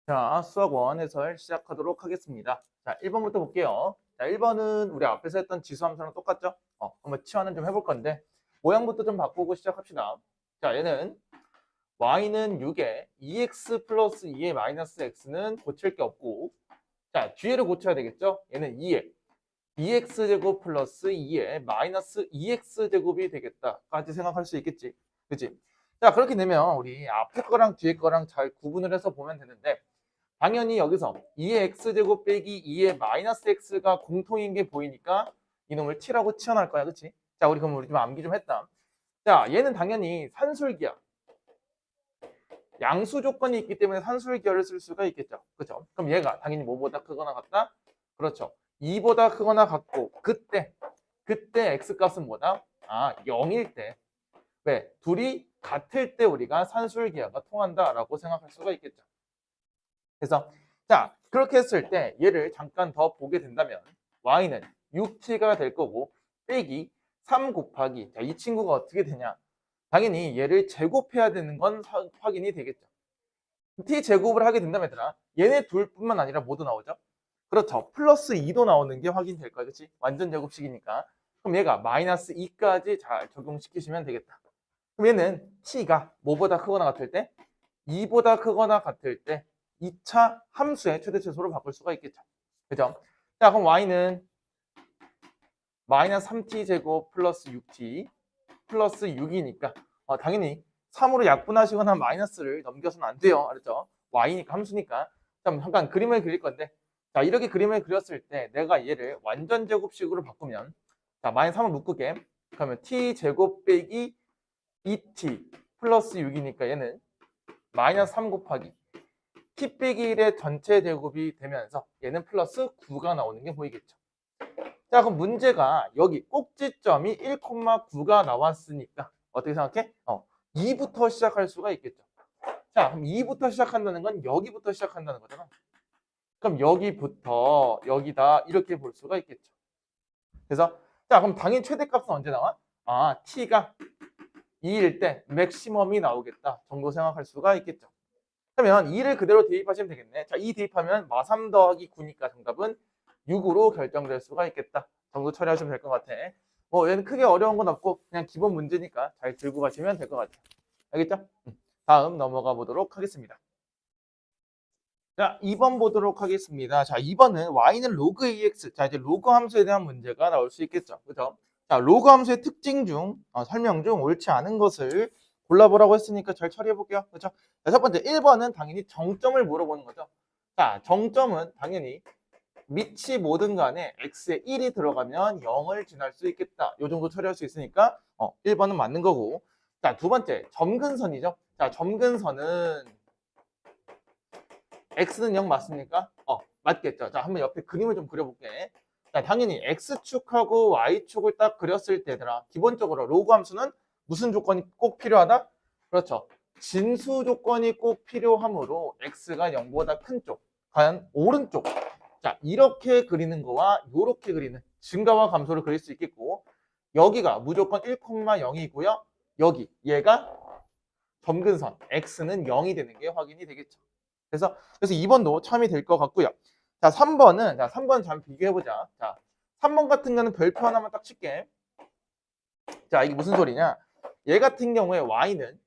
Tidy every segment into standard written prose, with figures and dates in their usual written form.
자, 수학 원 해설 시작하도록 하겠습니다. 자, 1번부터 볼게요. 자, 1번은 우리 앞에서 했던 지수함수랑 똑같죠? 한번 치환을 좀 해볼 건데 모양부터 좀 바꾸고 시작합시다. 자, 얘는 y는 6에 2x 플러스 2의 마이너스 x는 고칠 게 없고, 자, 뒤에를 고쳐야 되겠죠? 얘는 2에 2x제곱 플러스 2의 마이너스 2x제곱이 되겠다까지 생각할 수 있겠지. 그치? 자, 그렇게 되면 우리 앞에 거랑 뒤에 거랑 잘 구분을 해서 보면 되는데, 당연히 여기서 2의 x제곱 빼기 2의 마이너스 x가 공통인 게 보이니까 이놈을 t라고 치환할 거야. 그치? 자, 우리 그럼 우리 좀 암기 좀 했다. 자, 얘는 당연히 산술기야. 양수 조건이 있기 때문에 산술기어를 쓸 수가 있겠죠. 그렇죠? 그럼 얘가 당연히 뭐보다 크거나 같다? 그렇죠. 2보다 크거나 같고 그때 x값은 뭐다? 0일 때. 왜? 둘이 같을 때 우리가 산술기하가 통한다라고 생각할 수가 있겠죠. 그래서 자, 그렇게 했을 때 얘를 잠깐 더 보게 된다면 y는 6t가 될 거고 빼기 3 곱하기, 자, 이 친구가 어떻게 되냐? 당연히 얘를 제곱해야 되는 건 확인이 되겠죠. t 제곱을 하게 된다면 얘들아, 얘네 둘뿐만 아니라 모두 나오죠. 그렇죠. 플러스 2도 나오는 게 확인될 거야. 그렇지? 완전 제곱식이니까. 그럼 얘가 마이너스 2까지 잘 적용시키시면 되겠다. 그럼 얘는 t가 뭐보다 크거나 같을 때? 2보다 크거나 같을 때 2차 함수의 최대 최소로 바꿀 수가 있겠죠. 그죠? 자, 그럼 y는 마이너스 3t 제곱 플러스 6t 플러스 6이니까 당연히 3으로 약분하시거나 마이너스를 넘겨서는 안 돼요. 알았죠? y니까 함수니까. 잠깐 그림을 그릴 건데, 자, 이렇게 그림을 그렸을 때 내가 얘를 완전 제곱식으로 바꾸면, 자, 마이너스 3을 묶을게. 그러면 t 제곱 빼기 2t 플러스 6이니까 얘는 마이너스 3 곱하기 t 빼기 1의 전체 제곱이 되면서 얘는 플러스 9가 나오는 게 보이겠죠. 자, 그럼 문제가 여기 꼭지점이 1,9가 나왔으니까 어떻게 생각해? 2부터 시작할 수가 있겠죠. 자, 그럼 2부터 시작한다는 건 여기부터 시작한다는 거잖아. 그럼 여기부터 여기다 이렇게 볼 수가 있겠죠. 그래서 자, 그럼 당연히 최대값은 언제 나와? t가 2일 때 맥시멈이 나오겠다 정도 생각할 수가 있겠죠. 그러면 2를 그대로 대입하시면 되겠네. 자, 2 대입하면 마3 더하기 9니까 정답은 6으로 결정될 수가 있겠다 정도 처리하시면 될 것 같아. 뭐 얘는 크게 어려운 건 없고 그냥 기본 문제니까 잘 들고 가시면 될 것 같아. 알겠죠? 다음 넘어가 보도록 하겠습니다. 자, 2번 보도록 하겠습니다. 자, 2번은 y는 로그 ax. 자, 이제 로그 함수에 대한 문제가 나올 수 있겠죠. 그죠? 자, 로그 함수의 특징 중, 설명 중 옳지 않은 것을 골라보라고 했으니까 잘 처리해 볼게요. 그렇죠? 자, 첫 번째 1번은 당연히 정점을 물어보는 거죠. 자, 정점은 당연히 밑이 뭐든 간에 x에 1이 들어가면 0을 지날 수 있겠다. 이 정도 처리할 수 있으니까 1번은 맞는 거고. 자, 두 번째 점근선이죠. 자, 점근선은 x는 0 맞습니까? 맞겠죠. 자, 한번 옆에 그림을 좀 그려볼게. 자, 당연히 x축하고 y축을 딱 그렸을 때더라. 기본적으로 로그 함수는 무슨 조건이 꼭 필요하다? 그렇죠. 진수 조건이 꼭 필요하므로 x가 0보다 큰 쪽, 과연 오른쪽. 자, 이렇게 그리는 거와 이렇게 그리는 증가와 감소를 그릴 수 있겠고, 여기가 무조건 1,0이고요. 여기 얘가 점근선 x는 0이 되는 게 확인이 되겠죠. 그래서 2번도 참이 될 것 같고요. 자, 3번은 자, 3번 잠 비교해 보자. 자, 3번 같은 경우는 별표 하나만 딱 칠게. 자, 이게 무슨 소리냐? 얘 같은 경우에 y는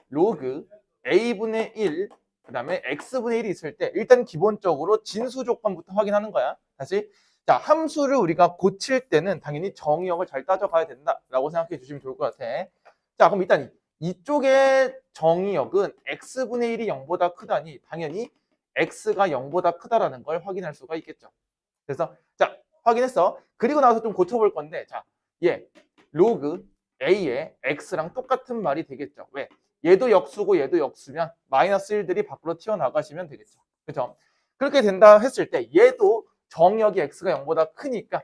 로그 a분의 1 그다음에 x분의 1이 있을 때 일단 기본적으로 진수 조건부터 확인하는 거야. 다시 자, 함수를 우리가 고칠 때는 당연히 정의역을 잘 따져가야 된다라고 생각해 주시면 좋을 것 같아. 자, 그럼 일단 이쪽의 정의역은 x분의 1이 0보다 크다니 당연히 x가 0보다 크다라는 걸 확인할 수가 있겠죠. 그래서 자, 확인했어. 그리고 나서 좀 고쳐볼 건데 자, 얘 로그 a의 x랑 똑같은 말이 되겠죠. 왜? 얘도 역수고 얘도 역수면 마이너스 1들이 밖으로 튀어나가시면 되겠죠. 그렇죠? 그렇게 된다 했을 때 얘도 정의역이 x가 0보다 크니까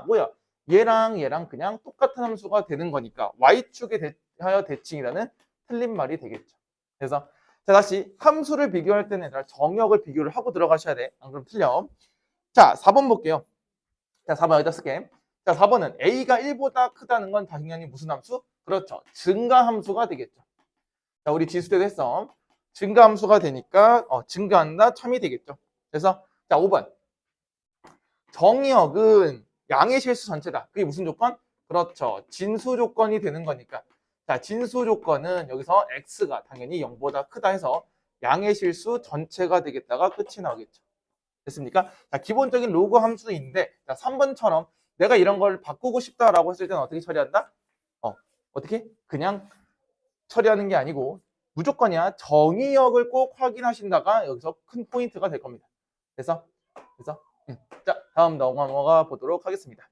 뭐야? 얘랑 얘랑 그냥 똑같은 함수가 되는 거니까 y축에 대하여 대칭이라는 틀린 말이 되겠죠. 그래서 자, 다시 함수를 비교할 때는 정의역을 비교를 하고 들어가셔야 돼. 안 그러면 틀려. 자, 4번 볼게요. 자, 4번 여기다 쓸게. 자, 4번은 a가 1보다 크다는 건 당연히 무슨 함수? 그렇죠. 증가 함수가 되겠죠. 자, 우리 지수 때도 했어. 증가함수가 되니까 증가한다 참이 되겠죠. 그래서 자 5번 정의역은 양의 실수 전체다. 그게 무슨 조건? 그렇죠. 진수 조건이 되는 거니까. 자 진수 조건은 여기서 x가 당연히 0보다 크다 해서 양의 실수 전체가 되겠다가 끝이 나오겠죠. 됐습니까? 자 기본적인 로그 함수인데 자 3번처럼 내가 이런 걸 바꾸고 싶다라고 했을 때는 어떻게 처리한다? 어떻게? 그냥 처리하는 게 아니고 무조건이야. 정의역을 꼭 확인하신다가 여기서 큰 포인트가 될 겁니다. 그래서 자 다음 넘어가 보도록 하겠습니다.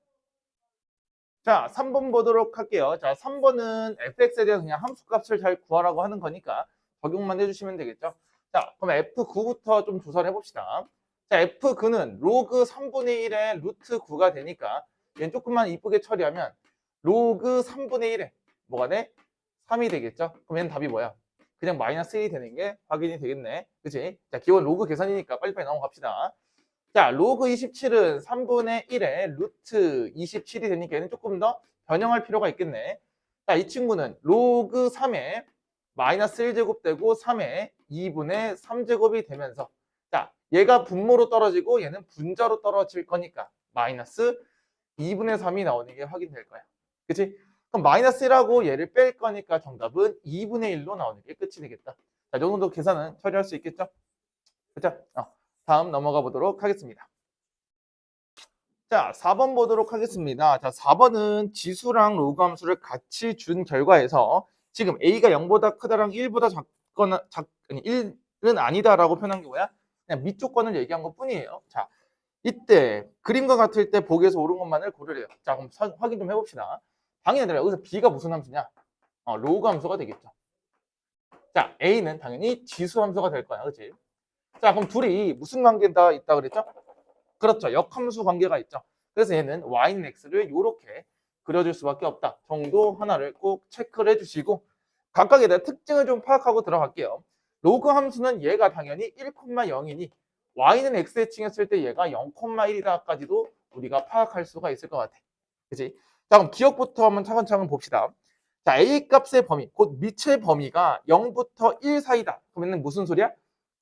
자 3번 보도록 할게요. 자 3번은 fx에 대한 그냥 함수값을 잘 구하라고 하는 거니까 적용만 해주시면 되겠죠. 자 그럼 f9부터 좀 조사를 해봅시다. 자 f9는 로그 3분의 1의 루트 9가 되니까 얘는 조금만 이쁘게 처리하면 로그 3분의 1에 뭐가 돼? 3이 되겠죠? 그럼 얘는 답이 뭐야? 그냥 마이너스 1이 되는 게 확인이 되겠네. 그치? 자, 기본 로그 계산이니까 빨리빨리 넘어갑시다. 자, 로그 27은 3분의 1에 루트 27이 되니까 얘는 조금 더 변형할 필요가 있겠네. 자, 이 친구는 로그 3에 마이너스 1제곱 되고 3에 2분의 3제곱이 되면서 자, 얘가 분모로 떨어지고 얘는 분자로 떨어질 거니까 마이너스 2분의 3이 나오는 게 확인될 거야. 그치? 그럼 마이너스 1하고 얘를 뺄 거니까 정답은 2분의 1로 나오는 게 끝이 되겠다. 자, 이 정도 계산은 처리할 수 있겠죠? 그죠? 다음 넘어가 보도록 하겠습니다. 자, 4번 보도록 하겠습니다. 자, 4번은 지수랑 로그 함수를 같이 준 결과에서 지금 a가 0보다 크다랑 1보다 작거나 아니 1은 아니다라고 표현한 게 뭐야? 그냥 밑조건을 얘기한 것 뿐이에요. 자, 이때 그림과 같을 때 보기에서 옳은 것만을 고르래요. 자, 그럼 확인 좀 해봅시다. 당연히 얘들아 여기서 b가 무슨 함수냐? 로그 함수가 되겠죠. 자, a는 당연히 지수 함수가 될 거야, 그렇지? 자, 그럼 둘이 무슨 관계가 있다 그랬죠? 그렇죠, 역함수 관계가 있죠. 그래서 얘는 y는 x를 이렇게 그려줄 수밖에 없다 정도 하나를 꼭 체크를 해주시고 각각에 대한 특징을 좀 파악하고 들어갈게요. 로그 함수는 얘가 당연히 1,0이니 y는 x에 칭했을 때 얘가 0,1이다까지도 우리가 파악할 수가 있을 것 같아. 그치? 자, 그럼 기억부터 한번 차근차근 봅시다. 자, a 값의 범위, 곧 밑의 범위가 0부터 1 사이다. 그러면 무슨 소리야?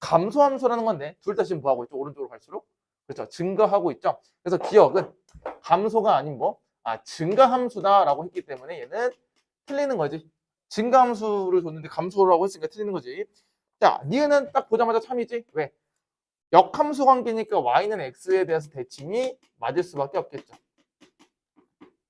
감소함수라는 건데 둘 다 지금 뭐하고 있죠? 오른쪽으로 갈수록 그렇죠, 증가하고 있죠. 그래서 기억은 감소가 아닌 증가함수다라고 했기 때문에 얘는 틀리는 거지. 증가함수를 줬는데 감소라고 했으니까 틀리는 거지. 자, 니은은 딱 보자마자 참이지. 왜? 역함수 관계니까 y는 x에 대해서 대칭이 맞을 수밖에 없겠죠.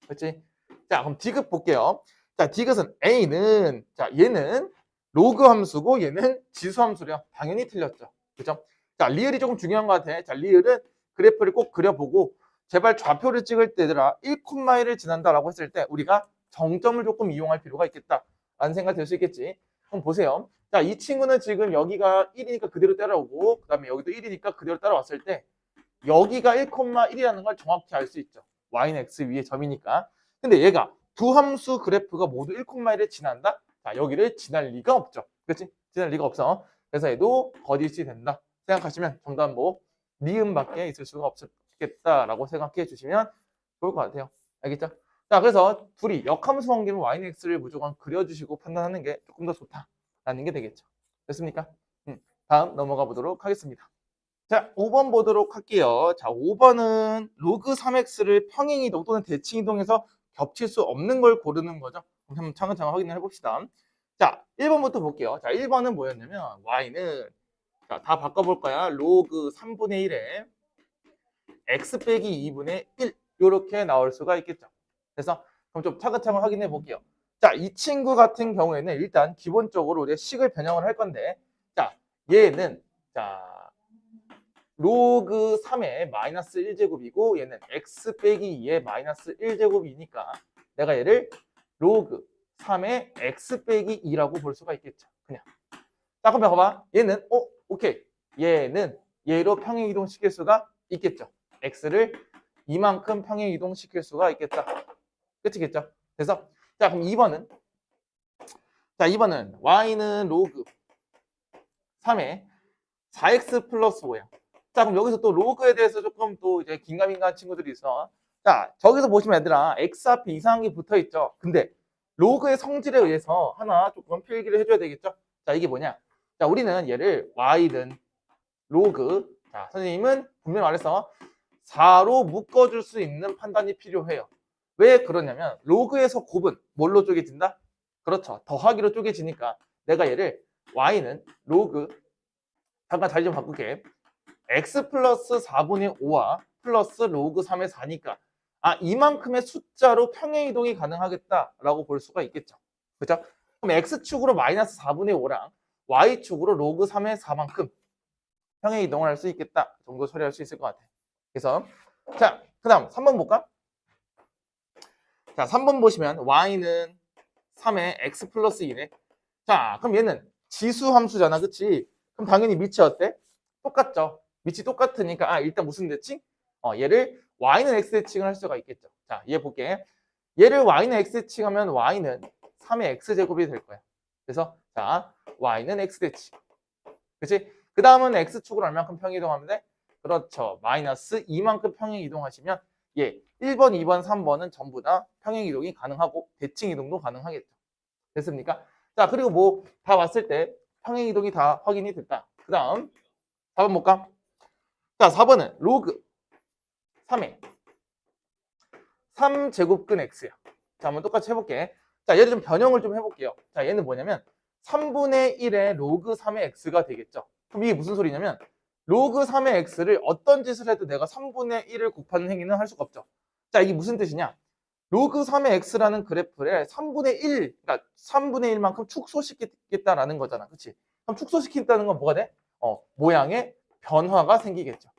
그렇지? 자, 그럼 디귿 볼게요. 자, 디귿은 a는 자 얘는 로그 함수고 얘는 지수 함수래요. 당연히 틀렸죠. 그죠? 자, 리을이 조금 중요한 것 같아. 자, 리을은 그래프를 꼭 그려보고 제발 좌표를 찍을 때 얘들아 1,1을 지난다라고 했을 때 우리가 정점을 조금 이용할 필요가 있겠다 라는 생각이 들 수 있겠지. 그럼 보세요. 자, 이 친구는 지금 여기가 1이니까 그대로 따라오고 그 다음에 여기도 1이니까 그대로 따라왔을 때 여기가 1,1이라는 걸 정확히 알 수 있죠. y는 x 위에 점이니까. 근데 얘가 두 함수 그래프가 모두 1,1을 지난다? 자, 여기를 지날 리가 없죠. 그렇지? 지날 리가 없어. 그래서 얘도 거짓이 된다 생각하시면 정답은 니은밖에 있을 수가 없겠다라고 생각해 주시면 좋을 것 같아요. 알겠죠? 자, 그래서 둘이 역함수 관계는 y는 x를 무조건 그려주시고 판단하는 게 조금 더 좋다라는 게 되겠죠. 됐습니까? 다음 넘어가 보도록 하겠습니다. 자, 5번 보도록 할게요. 자, 5번은 로그 3x를 평행이동 또는 대칭이동해서 겹칠 수 없는 걸 고르는 거죠. 한번 차근차근 확인을 해봅시다. 자, 1번부터 볼게요. 자, 1번은 뭐였냐면 y는 자, 다 바꿔볼 거야. 로그 3분의 1에 x 빼기 2분의 1 이렇게 나올 수가 있겠죠. 그래서 그럼 좀 차근차근 확인해 볼게요. 자, 이 친구 같은 경우에는 일단 기본적으로 우리가 식을 변형을 할 건데 자, 얘는 자 로그 3의 마이너스 1제곱이고 얘는 x 빼기 2의 마이너스 1제곱이니까 내가 얘를 로그 3의 x 빼기 2라고 볼 수가 있겠죠. 그냥. 자, 그럼 봐봐. 얘는 오케이. 얘는 얘로 평행 이동시킬 수가 있겠죠. x를 이만큼 평행 이동시킬 수가 있겠다. 끝이겠죠. 그래서 자, 그럼 2번은 자, 2번은 y는 로그 3의 4x 플러스 5야. 자, 그럼 여기서 또 로그에 대해서 조금 또 이제 긴가민가한 친구들이 있어. 자, 저기서 보시면 얘들아 x 앞에 이상한 게 붙어 있죠. 근데 로그의 성질에 의해서 하나 조금 필기를 해줘야 되겠죠. 자, 이게 뭐냐? 자, 우리는 얘를 y는 로그, 자, 선생님은 분명히 말했어. 4로 묶어줄 수 있는 판단이 필요해요. 왜 그러냐면 로그에서 곱은 뭘로 쪼개진다? 그렇죠. 더하기로 쪼개지니까 내가 얘를 y는 로그, 잠깐 자리 좀 바꿀게. x 플러스 4분의 5와 플러스 로그 3의 4니까 이만큼의 숫자로 평행 이동이 가능하겠다라고 볼 수가 있겠죠. 그렇죠? 그럼 x축으로 마이너스 4분의 5랑 y축으로 로그 3의 4만큼 평행 이동을 할 수 있겠다 정도 처리할 수 있을 것 같아요. 그래서 자, 그 다음 3번 볼까? 자, 3번 보시면 y는 3의 x 플러스 2네. 자, 그럼 얘는 지수 함수잖아. 그치? 그럼 당연히 밑이 어때? 똑같죠. 밑이 똑같으니까 일단 무슨 대칭? 얘를 y는 x 대칭을 할 수가 있겠죠. 자, 얘 볼게. 얘를 y는 x 대칭하면 y는 3의 x제곱이 될 거야. 그래서 자, y는 x 대칭. 그치? 그 다음은 x축으로 얼만큼 평행 이동하면 돼? 그렇죠. 마이너스 2만큼 평행 이동하시면 1번, 2번, 3번은 전부 다 평행 이동이 가능하고 대칭 이동도 가능하겠죠. 됐습니까? 자, 그리고 뭐 다 왔을 때 평행 이동이 다 확인이 됐다. 그 다음 4번 볼까? 자, 4번은 로그 3의 3제곱근 x야. 자, 한번 똑같이 해볼게. 자, 얘를 좀 변형을 좀 해볼게요. 자, 얘는 뭐냐면 3분의 1의 로그 3의 x가 되겠죠. 그럼 이게 무슨 소리냐면 로그 3의 x를 어떤 짓을 해도 내가 3분의 1을 곱하는 행위는 할 수가 없죠. 자, 이게 무슨 뜻이냐? 로그 3의 x라는 그래프를 3분의 1, 그러니까 3분의 1만큼 축소시키겠다라는 거잖아. 그치? 그럼 축소시킨다는 건 뭐가 돼? 모양의 변화가 생기겠죠.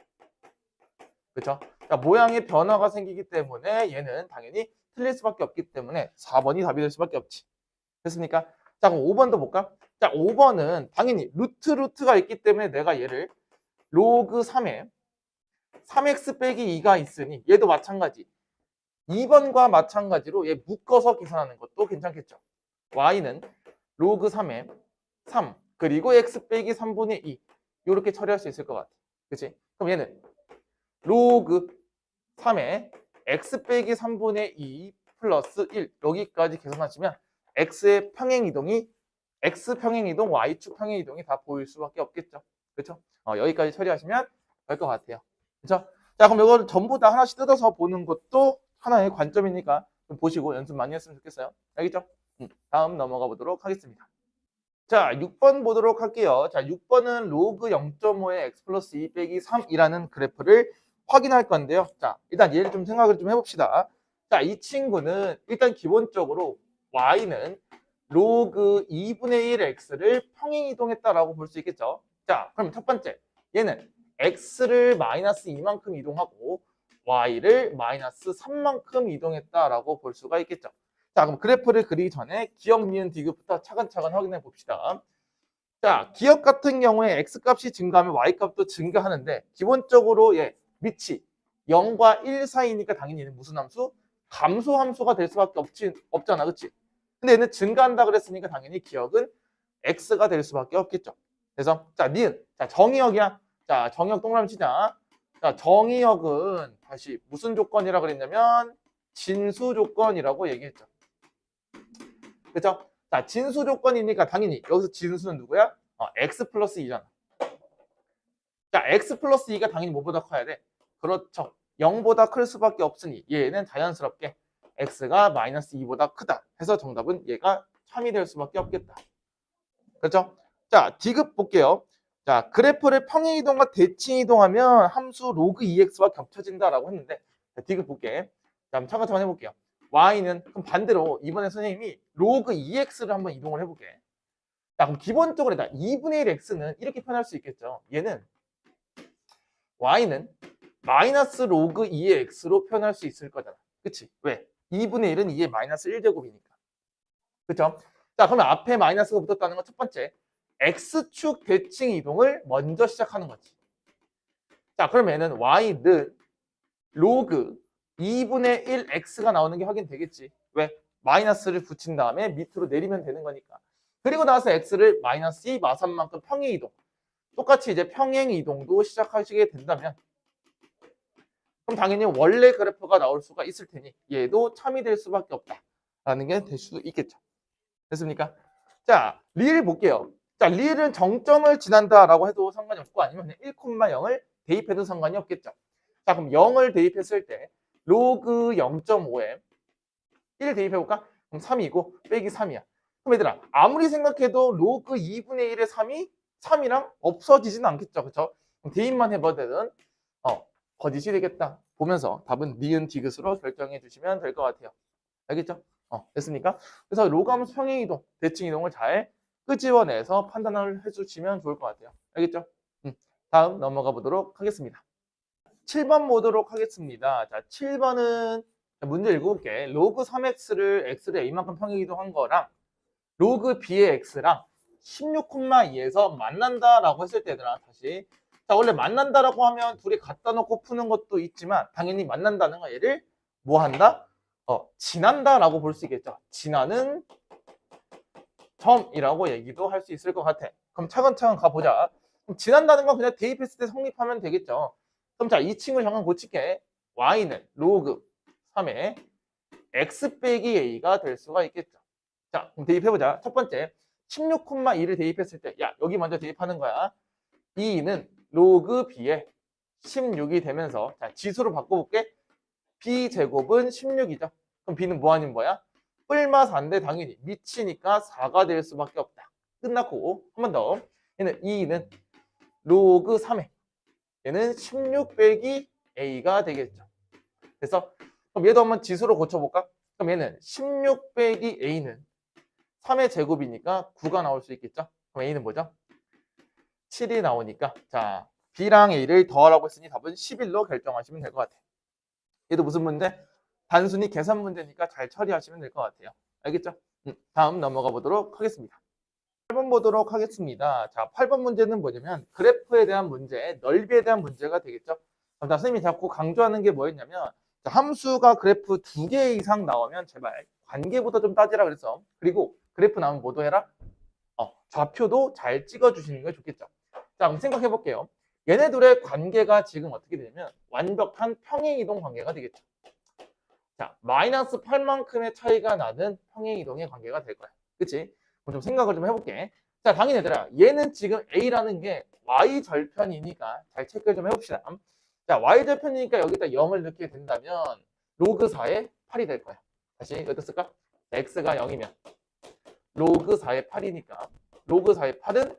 그렇죠? 그러니까 모양의 변화가 생기기 때문에 얘는 당연히 틀릴 수밖에 없기 때문에 4번이 답이 될 수밖에 없지. 됐습니까? 자, 그럼 5번도 볼까? 자, 5번은 당연히 루트가 있기 때문에 내가 얘를 로그 3에 3x 빼기 2가 있으니 얘도 마찬가지. 2번과 마찬가지로 얘 묶어서 계산하는 것도 괜찮겠죠. y는 로그 3에 3 그리고 x 빼기 3분의 2 이렇게 처리할 수 있을 것 같아. 그치? 그럼 얘는 로그 3에 x 빼기 3분의 2 플러스 1 여기까지 계산하시면 x의 평행이동이 x 평행이동, y축 평행이동이 다 보일 수밖에 없겠죠. 그렇죠? 여기까지 처리하시면 될 것 같아요. 그렇죠? 자, 그럼 이걸 전부 다 하나씩 뜯어서 보는 것도 하나의 관점이니까 좀 보시고 연습 많이 했으면 좋겠어요. 알겠죠? 다음 넘어가 보도록 하겠습니다. 자, 6번 보도록 할게요. 자, 6번은 로그 0.5의 x 플러스 2 빼기 3이라는 그래프를 확인할 건데요. 자, 일단 얘를 좀 생각을 좀 해봅시다. 자, 이 친구는 일단 기본적으로 y는 로그 2분의 1 x를 평행 이동했다라고 볼 수 있겠죠. 자, 그럼 첫 번째, 얘는 x를 마이너스 2만큼 이동하고 y를 마이너스 3만큼 이동했다라고 볼 수가 있겠죠. 자, 그럼 그래프를 그리기 전에 기억, 니은, 디귿부터 차근차근 확인해 봅시다. 자, 기억 같은 경우에 x값이 증가하면 y값도 증가하는데 기본적으로 밑이 0과 1 사이니까 당연히 얘는 무슨 함수? 감소 함수가 될 수밖에 없잖아. 그치? 근데 얘는 증가한다 그랬으니까 당연히 기억은 x가 될 수밖에 없겠죠. 그래서 자, 니은. 자, 정의역이야. 자, 정의역 동그라미 치자. 자, 정의역은 다시 무슨 조건이라 그랬냐면 진수 조건이라고 얘기했죠. 그렇죠? 자, 진수 조건이니까 당연히 여기서 진수는 누구야? x 플러스 2잖아. 자, x 플러스 2가 당연히 뭐보다 커야 돼? 그렇죠. 0보다 클 수밖에 없으니 얘는 자연스럽게 x가 마이너스 2보다 크다 해서 정답은 얘가 참이 될 수밖에 없겠다. 그렇죠? 자, 디귿 볼게요. 자, 그래프를 평행 이동과 대칭 이동하면 함수 로그 2x와 겹쳐진다라고 했는데 자, 디귿 볼게. 자, 한번 차근차근 해볼게요. y는 그럼 반대로 이번에 선생님이 로그 2x를 한번 이동을 해볼게. 자, 그럼 기본적으로 2분의 1 x는 이렇게 표현할 수 있겠죠. 얘는 y는 마이너스 로그 2의 x로 표현할 수 있을 거잖아. 그치? 왜? 2분의 1은 2의 마이너스 1제곱이니까. 그쵸? 자, 그러면 앞에 마이너스가 붙었다는 건 첫 번째, x축 대칭 이동을 먼저 시작하는 거지. 자, 그러면은 y는 로그 2분의 1 x가 나오는 게 확인되겠지. 왜? 마이너스를 붙인 다음에 밑으로 내리면 되는 거니까. 그리고 나서 x를 마이너스 2 마삼만큼 평행 이동. 똑같이 이제 평행 이동도 시작하시게 된다면 그럼 당연히 원래 그래프가 나올 수가 있을 테니 얘도 참이 될 수밖에 없다라는 게 될 수도 있겠죠. 됐습니까? 자, 리을 볼게요. 자, 리을은 정점을 지난다라고 해도 상관이 없고 아니면 1,0을 대입해도 상관이 없겠죠. 자, 그럼 0을 대입했을 때 로그 0.5에 1 대입해볼까? 그럼 3이고 빼기 3이야. 그럼 얘들아, 아무리 생각해도 로그 2분의 1의 3이 3이랑 없어지진 않겠죠. 그쵸? 그럼 대입만 해봐도 되는 거짓이 되겠다. 보면서 답은 니은 디귿으로 결정해 주시면 될 것 같아요. 알겠죠? 됐습니까? 그래서 로그함수 평행이동, 대칭이동을 잘 끄집어내서 판단을 해주시면 좋을 것 같아요. 알겠죠? 다음 넘어가 보도록 하겠습니다. 7번 보도록 하겠습니다. 자, 7번은 문제 읽어볼게. 로그 3x를 x를 a만큼 평행이동한 거랑 로그 b의 x랑 16,2에서 만난다라고 했을 때들아 다시 자 원래 만난다라고 하면 둘이 갖다 놓고 푸는 것도 있지만 당연히 만난다는 거 얘를 뭐 한다? 지난다라고 볼 수 있겠죠. 지나는 점이라고 얘기도 할 수 있을 것 같아. 그럼 차근차근 가보자. 그럼 지난다는 건 그냥 대입했을 때 성립하면 되겠죠. 그럼 자, 이 친구 잠깐 고칠게. y는 로그 3의 x 빼기 a가 될 수가 있겠죠. 자, 그럼 대입해보자. 첫 번째, 16,2를 대입했을 때, 야, 여기 먼저 대입하는 거야. 2는 로그 b에 16이 되면서, 자, 지수로 바꿔볼게. b제곱은 16이죠. 그럼 b는 뭐 아닌 뭐야? 뿔마 4인데 당연히 미치니까 4가 될 수밖에 없다. 끝났고, 한 번 더. 얘는 2는 로그 3에, 얘는 16 빼기 a가 되겠죠. 그래서, 그럼 얘도 한번 지수로 고쳐볼까? 그럼 얘는 16 빼기 a는 3의 제곱이니까 9가 나올 수 있겠죠? 그럼 a는 뭐죠? 7이 나오니까 자 b랑 a를 더하라고 했으니 답은 11로 결정하시면 될 것 같아요. 얘도 무슨 문제? 단순히 계산 문제니까 잘 처리하시면 될 것 같아요. 알겠죠? 다음 넘어가 보도록 하겠습니다. 8번 보도록 하겠습니다. 자, 8번 문제는 뭐냐면 그래프에 대한 문제, 넓이에 대한 문제가 되겠죠? 자, 선생님이 자꾸 강조하는 게 뭐였냐면 자, 함수가 그래프 2개 이상 나오면 제발 관계부터 좀 따지라 그랬어. 그리고 그래프 나오면 뭐도 해라? 좌표도 잘 찍어주시는 게 좋겠죠. 자, 그럼 생각해 볼게요. 얘네들의 관계가 지금 어떻게 되냐면 완벽한 평행이동 관계가 되겠죠. 자, 마이너스 8만큼의 차이가 나는 평행이동의 관계가 될 거야. 그치? 그럼 좀 생각을 좀 해볼게. 자, 당연히 얘들아, 얘는 지금 A라는 게 Y절편이니까 잘 체크를 좀 해봅시다. 자, Y절편이니까 여기다 0을 넣게 된다면 로그 4의 8이 될 거야. 다시 어떻게 쓸까? X가 0이면 로그 4의 8이니까 로그 4의 8은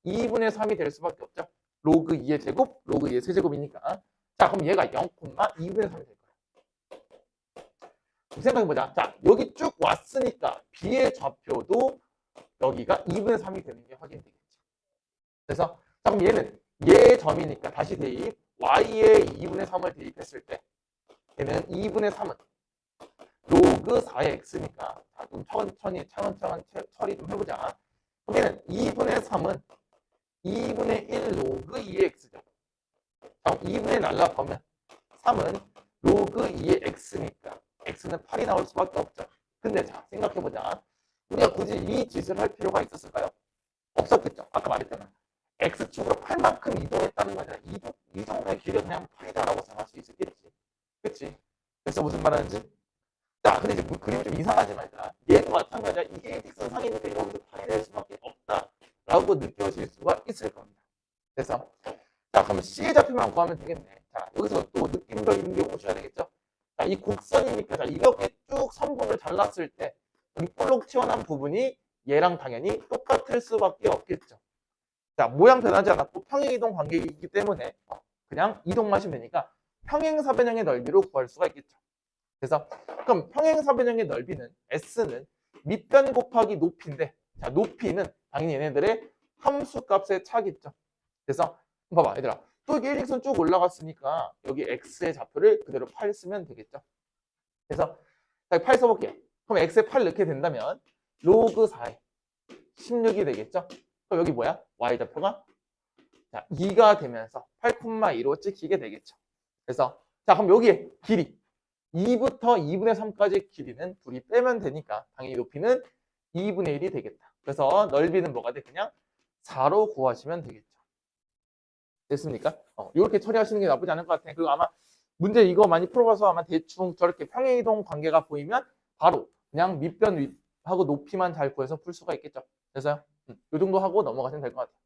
2분의 3이 될 수밖에 없죠. 로그 2의 제곱, 로그 2의 세제곱이니까. 자, 그럼 얘가 0,2분의 3이 될 거야. 생각해보자. 자, 여기 쭉 왔으니까 B의 좌표도 여기가 2분의 3이 되는 게 확인되겠지. 그래서 자, 그럼 얘는 얘의 점이니까 다시 대입 Y의 2분의 3을 대입했을 때 얘는 2분의 3은 로그 4의 X니까 자, 좀 천천히 차근차근 처리 좀 해보자. 그럼 얘는 2분의 3은 2분의 1 로그 2의 X죠. 자, 2분의 날라가면 3은 로그 2의 X니까 X는 8이 나올 수밖에 없죠. 근데 자, 생각해보자. 우리가 굳이 이 짓을 할 필요가 있었을까요? 없었겠죠. 아까 말했잖아. X축으로 8만큼 이동했다는 거잖아. 이 정도의 길이가 그냥 8이다라고 생각할 수 있었겠지. 그치? 그래서 무슨 말하는지? 자, 근데 이제 그림이 좀 이상하지 말자. 얘도 마찬가지야. 이게 직선상이니까 여기서 8이 될 수밖에 없다라고 느껴질 수가 있을 겁니다. 그래서 자, 그러면 C의 좌표만 구하면 되겠네. 자, 여기서 또 느낌적인 게 오셔야 되겠죠. 자, 이 곡선이니까 자, 이렇게 쭉 선분을 잘랐을 때 여기 볼록 튀어나온 부분이 얘랑 당연히 똑같을 수밖에 없겠죠. 자, 모양 변하지 않았고 평행이동 관계이기 때문에 그냥 이동만 하시면 되니까 평행사변형의 넓이로 구할 수가 있겠죠. 그래서 그럼 평행사변형의 넓이는 S는 밑변 곱하기 높이인데 자, 높이는 당연히 얘네들의 함수값의 차겠죠. 그래서 봐봐 얘들아 또 이게 일직선 쭉 올라갔으니까 여기 X의 좌표를 그대로 8 쓰면 되겠죠. 그래서 8 써볼게요. 그럼 X에 8 넣게 된다면 로그 4에 16이 되겠죠. 그럼 여기 뭐야? Y좌표가 자, 2가 되면서 8,2로 찍히게 되겠죠. 그래서 자 그럼 여기에 길이 2부터 2분의 3까지 길이는 둘이 빼면 되니까 당연히 높이는 2분의 1이 되겠다. 그래서 넓이는 뭐가 돼? 그냥 4로 구하시면 되겠죠. 됐습니까? 이렇게 처리하시는 게 나쁘지 않을 것 같아요. 그리고 아마 문제 이거 많이 풀어봐서 아마 대충 저렇게 평행이동 관계가 보이면 바로 그냥 밑변 윗하고 높이만 잘 구해서 풀 수가 있겠죠. 그래서요. 이 정도 하고 넘어가시면 될 것 같아요.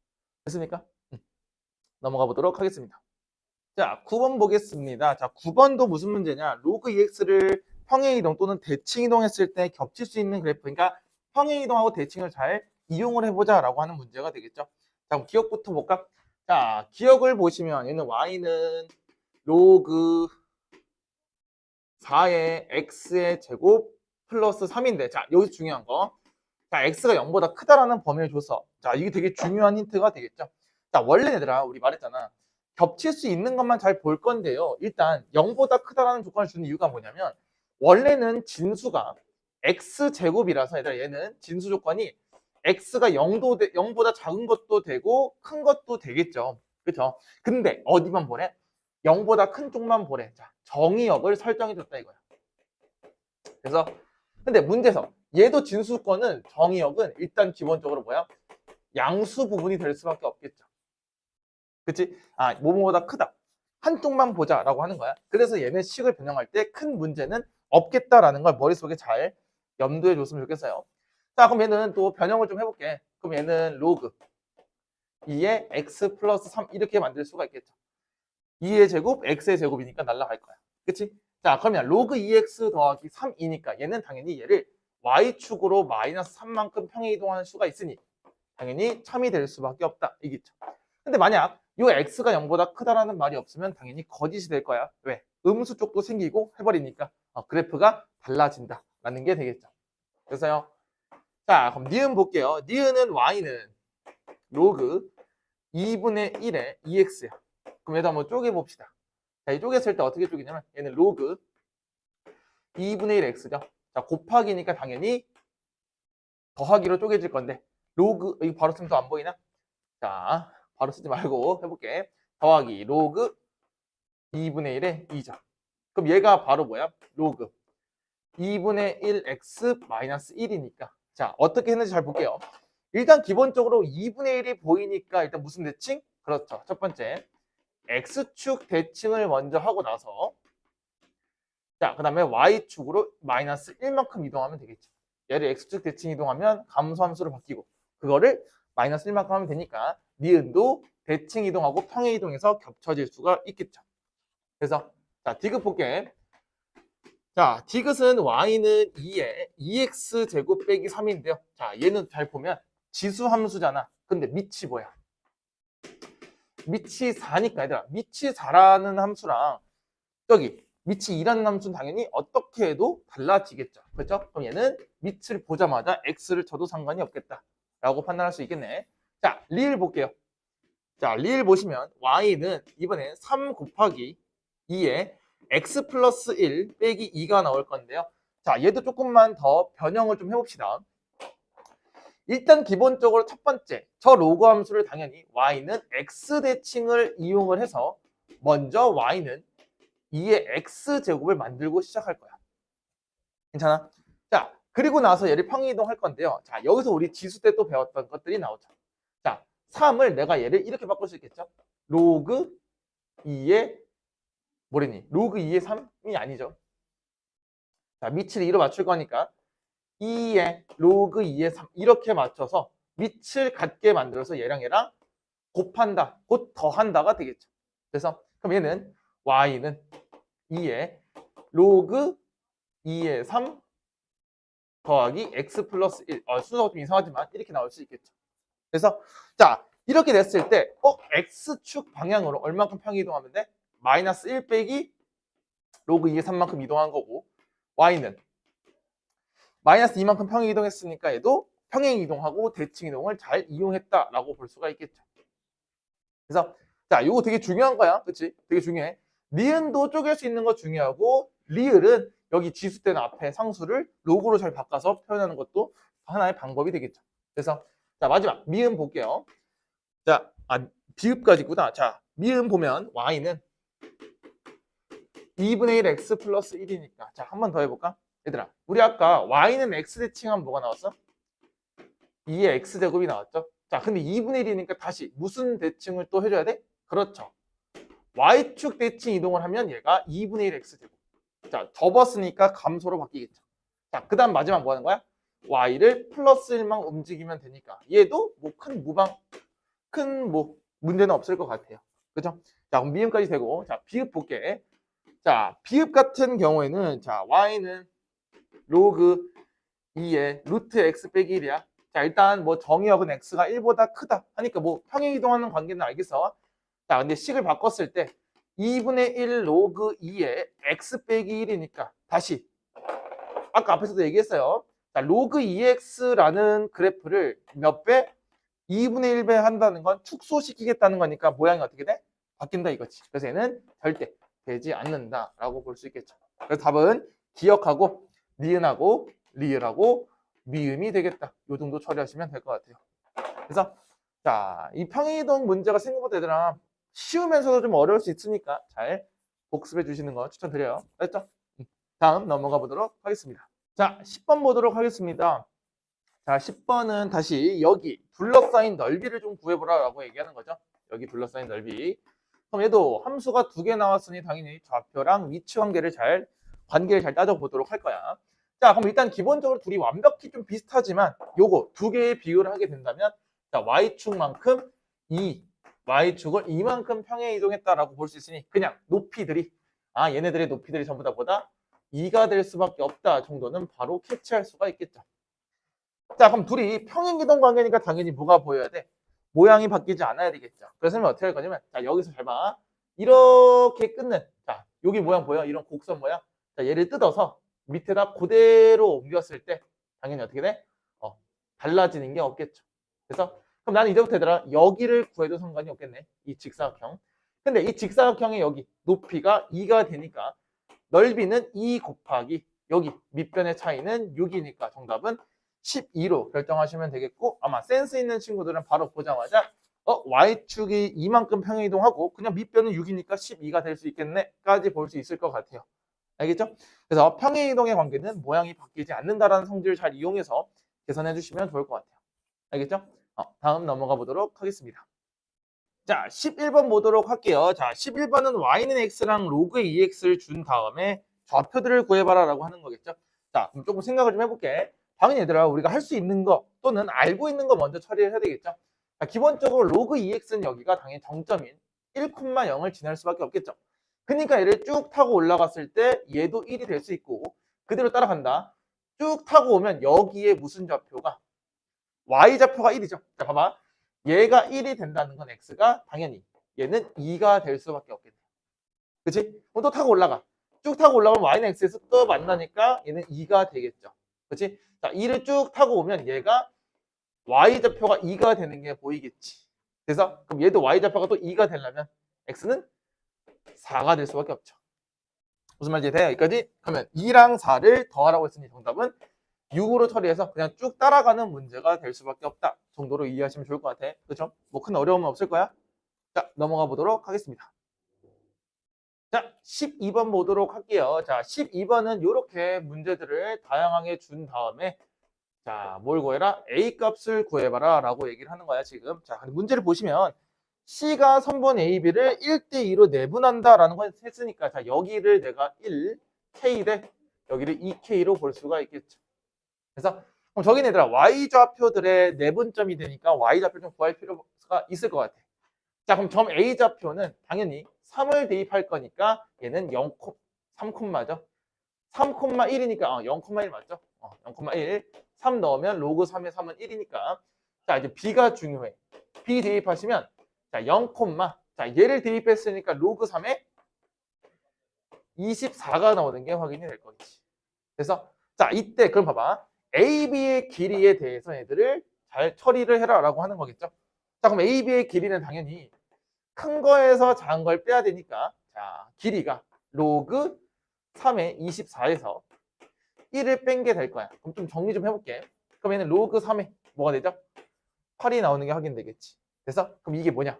됐습니까? 넘어가 보도록 하겠습니다. 자, 9번 보겠습니다. 자, 9번도 무슨 문제냐? 로그 EX를 평행이동 또는 대칭이동했을 때 겹칠 수 있는 그래프, 그러니까 평행이동하고 대칭을 잘 이용을 해보자라고 하는 문제가 되겠죠. 자, 그럼 기억부터 볼까? 자, 기억을 보시면 얘는 y는 로그 4의 x의 제곱 플러스 3인데, 자, 여기서 중요한 거. 자, x가 0보다 크다라는 범위를 줘서, 자, 이게 되게 중요한 힌트가 되겠죠. 자, 원래 얘들아, 우리 말했잖아. 겹칠 수 있는 것만 잘 볼 건데요. 일단 0보다 크다라는 조건을 주는 이유가 뭐냐면, 원래는 진수가 x제곱이라서 얘들아, 얘는 진수 조건이 x가 0보다 작은 것도 되고 큰 것도 되겠죠. 그렇죠? 근데 어디만 보래? 0보다 큰 쪽만 보래. 자, 정의역을 설정해 줬다 이거야. 그래서 근데 문제서 얘도 진수권은 정의역은 일단 기본적으로 뭐야? 양수 부분이 될 수밖에 없겠죠. 그치? 아, 뭐뭐보다 크다. 한쪽만 보자라고 하는 거야. 그래서 얘는 식을 변형할 때 큰 문제는 없겠다라는 걸 머릿속에 잘 염두에 줬으면 좋겠어요. 자, 그럼 얘는 또 변형을 좀 해볼게. 그럼 얘는 로그 2의 x 플러스 3 이렇게 만들 수가 있겠죠. 2의 제곱, x의 제곱이니까 날라갈 거야. 그치? 자, 그러면 로그 2x 더하기 3이니까 얘는 당연히 얘를 y축으로 마이너스 3만큼 평행 이동하는 수가 있으니 당연히 참이 될 수밖에 없다. 이겠죠. 근데 만약 이 x가 0보다 크다라는 말이 없으면 당연히 거짓이 될 거야. 왜? 음수 쪽도 생기고 해버리니까 그래프가 달라진다라는 게 되겠죠. 그래서요. 자, 그럼 니은 볼게요. 니은은 y는 로그 2분의 1의 2x야. 그럼 얘도 한번 쪼개봅시다. 자, 이 쪼갰을 때 어떻게 쪼개냐면 얘는 로그 2분의 1 x죠. 자, 곱하기니까 당연히 더하기로 쪼개질 건데 로그 이거 바로 쓰면 더 안 보이나? 자, 바로 쓰지 말고 해볼게. 더하기 로그 2분의 1의 2죠. 그럼 얘가 바로 뭐야? 로그 2분의 1x 마이너스 1이니까. 자, 어떻게 했는지 잘 볼게요. 일단 기본적으로 2분의 1이 보이니까 일단 무슨 대칭? 그렇죠. 첫 번째 x축 대칭을 먼저 하고 나서 자, 그 다음에 y축으로 마이너스 1만큼 이동하면 되겠죠. 얘를 x축 대칭 이동하면 감소함수로 바뀌고 그거를 마이너스 1만큼 하면 되니까 니은도 대칭 이동하고 평행 이동해서 겹쳐질 수가 있겠죠. 그래서 자, 디귿 볼게. 자, 디귿은 y는 2에 2x 제곱 빼기 3인데요. 자, 얘는 잘 보면 지수 함수잖아. 근데 밑이 뭐야? 밑이 4니까 얘들아. 밑이 4라는 함수랑 여기 밑이 2라는 함수는 당연히 어떻게 해도 달라지겠죠. 그렇죠? 그럼 얘는 밑을 보자마자 x를 쳐도 상관이 없겠다. 라고 판단할 수 있겠네. 자, 리을 볼게요. 자, 리을 보시면 y는 이번에 3 곱하기 2에 x 플러스 1 빼기 2가 나올 건데요. 자, 얘도 조금만 더 변형을 좀 해봅시다. 일단 기본적으로 첫 번째, 저 로그 함수를 당연히 y는 x 대칭을 이용을 해서 먼저 y는 2의 x제곱을 만들고 시작할 거야. 괜찮아? 자, 그리고 나서 얘를 평행이동 할 건데요. 자, 여기서 우리 지수 때 또 배웠던 것들이 나오죠. 자, 3을 내가 얘를 이렇게 바꿀 수 있겠죠? 로그 2의 뭐래니? 로그 2의 3이 아니죠. 자, 밑을 2로 맞출 거니까 2의 로그 2의 3 이렇게 맞춰서 밑을 같게 만들어서 얘랑 곱한다, 곧 더한다가 되겠죠. 그래서 그럼 얘는 y는 2의 로그 2의 3 더하기 x 플러스 1. 순서가 좀 이상하지만 이렇게 나올 수 있겠죠. 그래서 자, 이렇게 됐을 때 x축 방향으로 얼만큼 평행 이동하면 돼? 마이너스 1 빼기 로그 2의 3만큼 이동한 거고 y는 마이너스 2만큼 평행 이동했으니까 얘도 평행 이동하고 대칭 이동을 잘 이용했다라고 볼 수가 있겠죠. 그래서 자, 이거 되게 중요한 거야. 그치? 되게 중요해. 니은도 쪼갤 수 있는 거 중요하고 리을은 여기 지수 때는 앞에 상수를 로그로 잘 바꿔서 표현하는 것도 하나의 방법이 되겠죠. 그래서 자, 마지막 미음 볼게요. 자, 비읍까지구나. 자, 미음 보면 y는 2분의 1 x 플러스 1이니까 자, 한 번 더 해볼까? 얘들아, 우리 아까 y는 x 대칭하면 뭐가 나왔어? 2의 x제곱이 나왔죠? 자, 근데 2분의 1이니까 다시 무슨 대칭을 또 해줘야 돼? 그렇죠. y축 대칭 이동을 하면 얘가 2분의 1 x제곱. 자, 접었으니까 감소로 바뀌겠죠. 자, 그 다음 마지막 뭐 하는 거야? y를 플러스 1만 움직이면 되니까 얘도 뭐 큰 문제는 없을 것 같아요. 그죠? 자, 그럼 미음까지 되고, 자, 비읍 볼게. 자, 비읍 같은 경우에는, 자, y는 로그 2의 루트 x 빼기 1이야. 자, 일단 뭐 정의역은 x가 1보다 크다 하니까 뭐 평행 이동하는 관계는 알겠어. 자, 근데 식을 바꿨을 때 2분의 1 로그 2의 x 빼기 1이니까 다시 아까 앞에서도 얘기했어요. 자, 로그 2x라는 그래프를 몇 배? 2분의 1배 한다는 건 축소시키겠다는 거니까 모양이 어떻게 돼? 바뀐다 이거지. 그래서 얘는 절대 되지 않는다라고 볼 수 있겠죠. 그래서 답은 기억하고 니은하고 리을하고 미음이 되겠다. 요 정도 처리하시면 될 것 같아요. 그래서 자, 이 평행이동 문제가 생각보다 얘들아 쉬우면서도 좀 어려울 수 있으니까 잘 복습해 주시는 거 추천드려요. 됐죠? 다음 넘어가 보도록 하겠습니다. 자, 10번 보도록 하겠습니다. 자, 10번은 다시 여기 둘러싸인 넓이를 좀 구해보라 라고 얘기하는 거죠. 여기 둘러싸인 넓이. 그럼 얘도 함수가 2개 나왔으니 당연히 좌표랑 위치 관계를 잘 따져보도록 할 거야. 자, 그럼 일단 기본적으로 둘이 완벽히 좀 비슷하지만 요거 2개의 비교를 하게 된다면 자, y축만큼 y축을 이만큼 평행 이동했다라고 볼 수 있으니 그냥 높이들이 얘네들의 높이들이 전부 다 보다 2가 될 수밖에 없다 정도는 바로 캐치할 수가 있겠죠. 자, 그럼 둘이 평행이동 관계니까 당연히 뭐가 보여야 돼? 모양이 바뀌지 않아야 되겠죠. 그래서 어떻게 할 거냐면, 자, 여기서 잘 봐. 이렇게 끊는, 자, 여기 모양 보여? 이런 곡선 모양? 자, 얘를 뜯어서 밑에다 그대로 옮겼을 때, 당연히 어떻게 돼? 달라지는 게 없겠죠. 그래서, 그럼 나는 이제부터 얘들아, 여기를 구해도 상관이 없겠네. 이 직사각형. 근데 이 직사각형의 여기 높이가 2가 되니까, 넓이는 2 곱하기, 여기 밑변의 차이는 6이니까 정답은 12로 결정하시면 되겠고 아마 센스 있는 친구들은 바로 보자마자 Y축이 이만큼 평행이동하고 그냥 밑변은 6이니까 12가 될 수 있겠네 까지 볼 수 있을 것 같아요. 알겠죠? 그래서 평행이동의 관계는 모양이 바뀌지 않는다라는 성질을 잘 이용해서 계산해 주시면 좋을 것 같아요. 알겠죠? 다음 넘어가 보도록 하겠습니다. 자, 11번 보도록 할게요. 자, 11번은 y는 x랑 로그 2x를 준 다음에 좌표들을 구해봐라 라고 하는 거겠죠. 자, 그럼 조금 생각을 좀 해볼게. 당연히 얘들아 우리가 할 수 있는 거 또는 알고 있는 거 먼저 처리를 해야 되겠죠. 자, 기본적으로 로그 2x는 여기가 당연히 정점인 1,0을 지날 수밖에 없겠죠. 그러니까 얘를 쭉 타고 올라갔을 때 얘도 1이 될 수 있고 그대로 따라간다. 쭉 타고 오면 여기에 무슨 좌표가 y좌표가 1이죠. 자, 봐봐. 얘가 1이 된다는 건 x가 당연히 얘는 2가 될 수밖에 없겠네. 그치? 그럼 또 타고 올라가. 쭉 타고 올라가면 y는 x에서 또 만나니까 얘는 2가 되겠죠. 그치? 자, 2를 쭉 타고 오면 얘가 y좌표가 2가 되는 게 보이겠지. 그래서 그럼 얘도 y좌표가 또 2가 되려면 x는 4가 될 수밖에 없죠. 무슨 말인지 돼요? 여기까지? 그러면 2랑 4를 더하라고 했으니 정답은 6으로 처리해서 그냥 쭉 따라가는 문제가 될 수밖에 없다 정도로 이해하시면 좋을 것 같아. 그렇죠? 뭐 큰 어려움은 없을 거야. 자, 넘어가 보도록 하겠습니다. 자, 12번 보도록 할게요. 자, 12번은 이렇게 문제들을 다양하게 준 다음에 자, 뭘 구해라? A 값을 구해봐라 라고 얘기를 하는 거야 지금. 자, 문제를 보시면 C가 선분 AB를 1대2로 내분한다 라는 걸 했으니까 자, 여기를 내가 1K 대 여기를 2K로 볼 수가 있겠죠. 그래서 그럼 저기 얘들아 Y좌표들의 내분점이 되니까 Y좌표 좀 구할 필요가 있을 것 같아. 자, 그럼 점 A좌표는 당연히 3을 대입할 거니까 얘는 3콤마죠. 3,1이니까 0,1 맞죠? 0,1 3 넣으면 로그 3의 3은 1이니까 자, 이제 B가 중요해. B 대입하시면 자, 0, 자, 얘를 대입했으니까 로그 3에 24가 나오는 게 확인이 될 거겠지. 그래서 자, 이때 그럼 봐봐. AB의 길이에 대해서 얘들을 잘 처리를 해라라고 하는 거겠죠. 자, 그럼 AB의 길이는 당연히 큰 거에서 작은 걸 빼야 되니까 자, 길이가 로그 3의 24에서 1을 뺀 게 될 거야. 그럼 좀 정리 좀 해볼게. 그럼 얘는 로그 3에 뭐가 되죠? 8이 나오는 게 확인되겠지. 그래서 그럼 이게 뭐냐?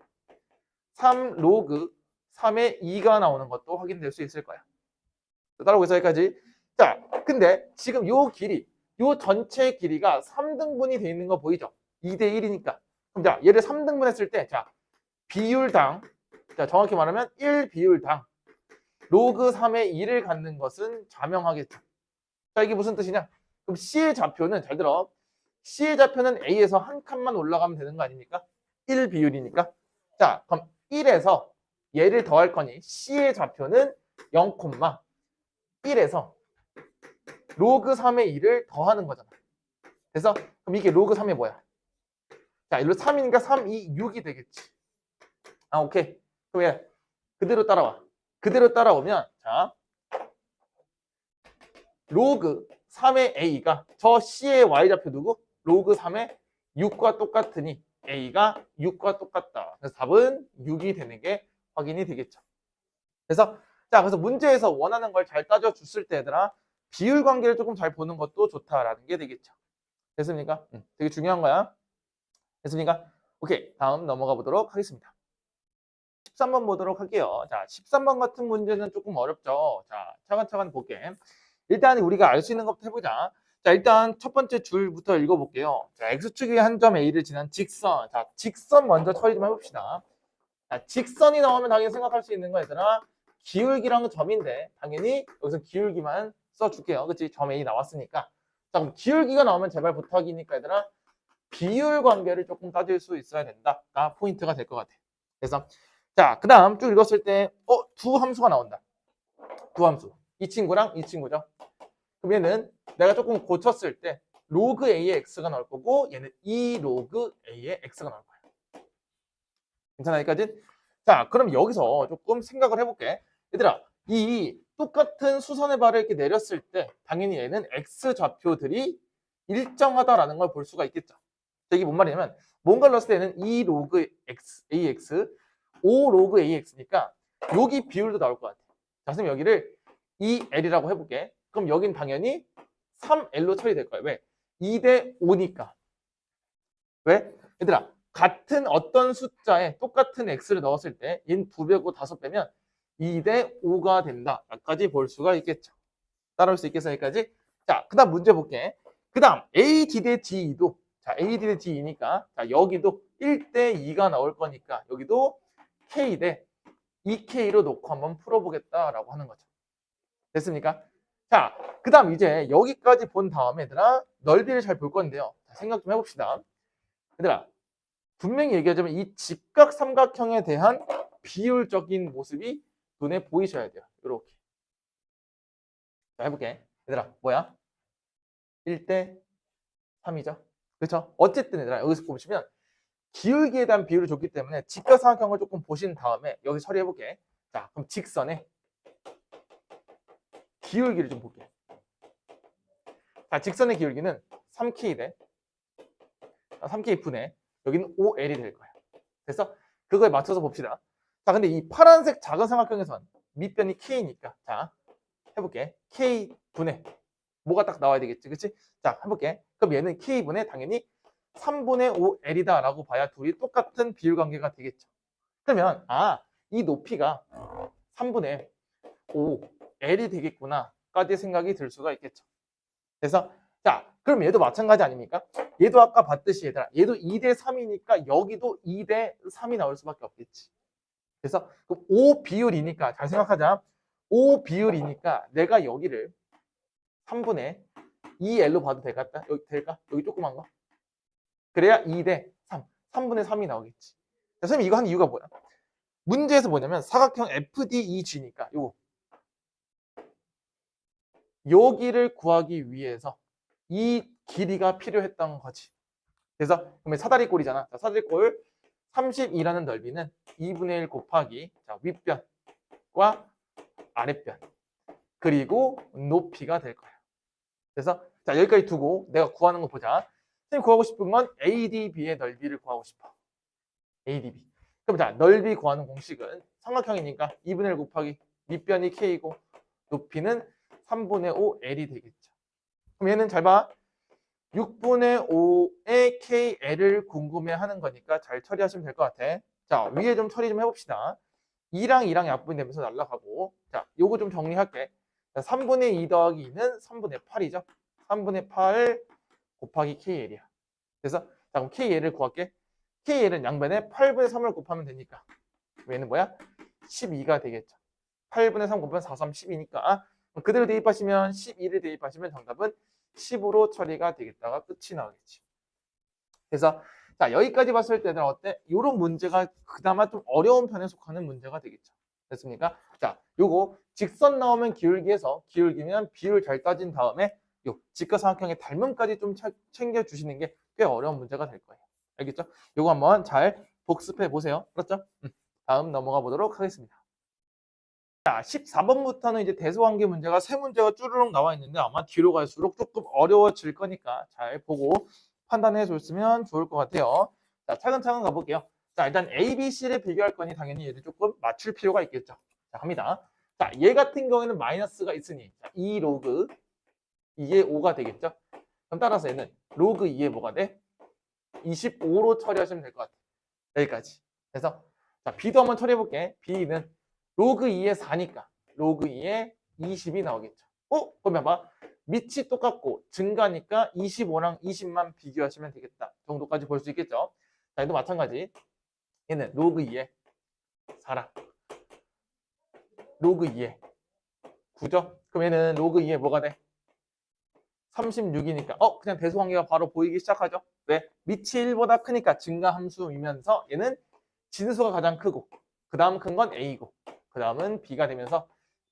3 로그 3에 2가 나오는 것도 확인될 수 있을 거야. 따라오겠어 여기까지. 자, 근데 지금 요 길이, 요 전체 길이가 3등분이 돼 있는 거 보이죠? 2대 1이니까. 그럼 자, 얘를 3등분 했을 때, 자, 비율당, 자, 정확히 말하면 1비율당 로그 3의 2를 갖는 것은 자명하겠죠. 자, 이게 무슨 뜻이냐? 그럼 C의 좌표는 잘 들어. C의 좌표는 A에서 한 칸만 올라가면 되는 거 아닙니까? 1 비율이니까. 자, 그럼 1에서 얘를 더할 거니 C의 좌표는 0,1에서 로그 3의 2를 더하는 거잖아. 그래서 그럼 이게 로그 3이 뭐야? 자, 일로 3이니까 3, 2, 6이 되겠지. 아, 오케이. 그럼 얘 그대로 따라와. 그대로 따라오면 자, 로그 3의 A가 저 C의 Y좌표 누구? 로그 3의 6과 똑같으니 A가 6과 똑같다. 그래서 답은 6이 되는 게 확인이 되겠죠. 그래서 문제에서 원하는 걸 잘 따져줬을 때 얘들아 비율 관계를 조금 잘 보는 것도 좋다라는 게 되겠죠. 됐습니까? 되게 중요한 거야. 됐습니까? 오케이. 다음 넘어가 보도록 하겠습니다. 13번 보도록 할게요. 자, 13번 같은 문제는 조금 어렵죠. 자, 차근차근 볼게. 일단 우리가 알 수 있는 것부터 해보자. 자, 일단 첫 번째 줄부터 읽어볼게요. 자, X축의 한 점 A를 지난 직선. 자, 직선 먼저 처리 좀 해봅시다. 자, 직선이 나오면 당연히 생각할 수 있는 거 얘들아 기울기랑 점인데 당연히 여기서 기울기만 써줄게요. 그치? 점 A 나왔으니까. 자, 그럼 기울기가 나오면 제발 부탁이니까 얘들아 비율 관계를 조금 따질 수 있어야 된다가 포인트가 될 것 같아. 그래서 자, 그 다음 쭉 읽었을 때 두 함수가 나온다. 두 함수. 이 친구랑 이 친구죠. 그럼 얘는 내가 조금 고쳤을 때 로그 A의 X가 나올 거고 얘는 2 로그 A의 X가 나올 거야. 괜찮아 여기까지? 자, 그럼 여기서 조금 생각을 해볼게. 얘들아, 이 똑같은 수선의 발을 이렇게 내렸을 때 당연히 얘는 X 좌표들이 일정하다라는 걸 볼 수가 있겠죠. 이게 뭔 말이냐면 뭔가를 넣었을 때는 2 로그 X, AX, 5 로그 AX니까 여기 비율도 나올 것 같아. 자, 선생님 여기를 2L이라고 해볼게. 그럼 여긴 당연히 3L로 처리될 거야. 왜? 2대 5니까. 왜? 얘들아, 같은 어떤 숫자에 똑같은 X를 넣었을 때 얘는 2배고 5배면 2대 5가 된다. 까지 볼 수가 있겠죠. 따라올 수 있겠어, 여기까지? 자, 그 다음 문제 볼게. 그 다음 AD 대 DE도 자, AD 대 DE니까 자, 여기도 1대 2가 나올 거니까 여기도 K 대 2K로 놓고 한번 풀어보겠다라고 하는 거죠. 됐습니까? 자, 그 다음 이제 여기까지 본 다음에 얘들아 넓이를 잘 볼 건데요. 자, 생각 좀 해봅시다. 얘들아 분명히 얘기하자면 이 직각 삼각형에 대한 비율적인 모습이 눈에 보이셔야 돼요. 이렇게. 자, 해볼게. 얘들아 뭐야? 1대 3이죠. 그렇죠? 어쨌든 얘들아 여기서 보시면 기울기에 대한 비율을 줬기 때문에 직각삼각형을 조금 보신 다음에 여기 처리해볼게. 자, 그럼 직선의 기울기를 좀 볼게. 자, 직선의 기울기는 3K 대 3K 분의 여기는 5L이 될 거야. 그래서 그거에 맞춰서 봅시다. 자, 근데 이 파란색 작은 삼각형에선 밑변이 K니까 자, 해볼게. K 분의 뭐가 딱 나와야 되겠지, 그치? 자, 해볼게. 그럼 얘는 K분의 당연히 3분의 5L이다 라고 봐야 둘이 똑같은 비율 관계가 되겠죠. 그러면 이 높이가 3분의 5L이 되겠구나 까지 생각이 들 수가 있겠죠. 그래서 자, 그럼 얘도 마찬가지 아닙니까? 얘도 아까 봤듯이 얘들아 얘도 2대 3이니까 여기도 2대 3이 나올 수밖에 없겠지. 그래서 5 비율이니까 잘 생각하자. 5 비율이니까 내가 여기를 3분의 2L로 봐도 될까? 여기 조그만 거. 그래야 2대 3. 3분의 3이 나오겠지. 자, 선생님 이거 한 이유가 뭐야? 문제에서 뭐냐면 사각형 FDEG니까 요거. 여기를 구하기 위해서 이 길이가 필요했던 거지. 그래서 그러면 사다리꼴이잖아. 자, 사다리꼴 32라는 넓이는 2분의 1 곱하기 자, 윗변과 아랫변 그리고 높이가 될 거야. 그래서 자, 여기까지 두고 내가 구하는 거 보자. 선생님 구하고 싶은 건 ADB의 넓이를 구하고 싶어. ADB. 그럼 자, 넓이 구하는 공식은 삼각형이니까 2분의 1 곱하기 밑변이 K고 높이는 3분의 5L이 되겠죠. 그럼 얘는 잘 봐. 6분의 5의 KL을 궁금해하는 거니까 잘 처리하시면 될 것 같아. 자, 위에 좀 처리 좀 해봅시다. 2랑 2랑 약분이 되면서 날라가고 자, 요거 좀 정리할게. 자, 3분의 2 더하기 2는 3분의 8이죠. 3분의 8 곱하기 KL이야. 그래서 자, 그럼 KL을 구할게. KL은 양변에 8분의 3을 곱하면 되니까 얘는 뭐야? 12가 되겠죠. 8분의 3 곱하면 4, 3, 12니까 그대로 대입하시면 12를 대입하시면 정답은 10으로 처리가 되겠다가 끝이 나오겠지. 그래서 자, 여기까지 봤을 때는 어때? 이런 문제가 그나마 좀 어려운 편에 속하는 문제가 되겠죠. 됐습니까? 자, 요거 직선 나오면 기울기에서 기울기면 비율 잘 따진 다음에 요 직각삼각형의 닮음까지 좀 챙겨 주시는 게 꽤 어려운 문제가 될 거예요. 알겠죠? 요거 한번 잘 복습해 보세요. 그렇죠? 다음 넘어가 보도록 하겠습니다. 자, 14번부터는 이제 대소관계 문제가 세 문제가 쭈르륵 나와 있는데 아마 뒤로 갈수록 조금 어려워질 거니까 잘 보고 판단해 줬으면 좋을 것 같아요. 자, 차근차근 가볼게요. 자, 일단 A, B, C를 비교할 거니 당연히 얘를 조금 맞출 필요가 있겠죠. 자, 갑니다. 자, 얘 같은 경우에는 마이너스가 있으니 자, 2 로그 2의 5가 되겠죠. 그럼 따라서 얘는 로그 2의 뭐가 돼? 25로 처리하시면 될 것 같아요. 여기까지. 그래서 자, B도 한번 처리해 볼게. B는 로그 2의 4니까 로그 2의 20이 나오겠죠. 그러면 봐. 밑이 똑같고 증가니까 25랑 20만 비교하시면 되겠다. 정도까지 볼 수 있겠죠. 자, 얘도 마찬가지. 얘는 로그 2의 4랑 로그 2의 9죠. 그럼 얘는 로그 2의 뭐가 돼? 36이니까 그냥 대소관계가 바로 보이기 시작하죠. 왜? 밑이 1보다 크니까 증가 함수이면서 얘는 진수가 가장 크고 그 다음 큰 건 A고 그 다음은 B가 되면서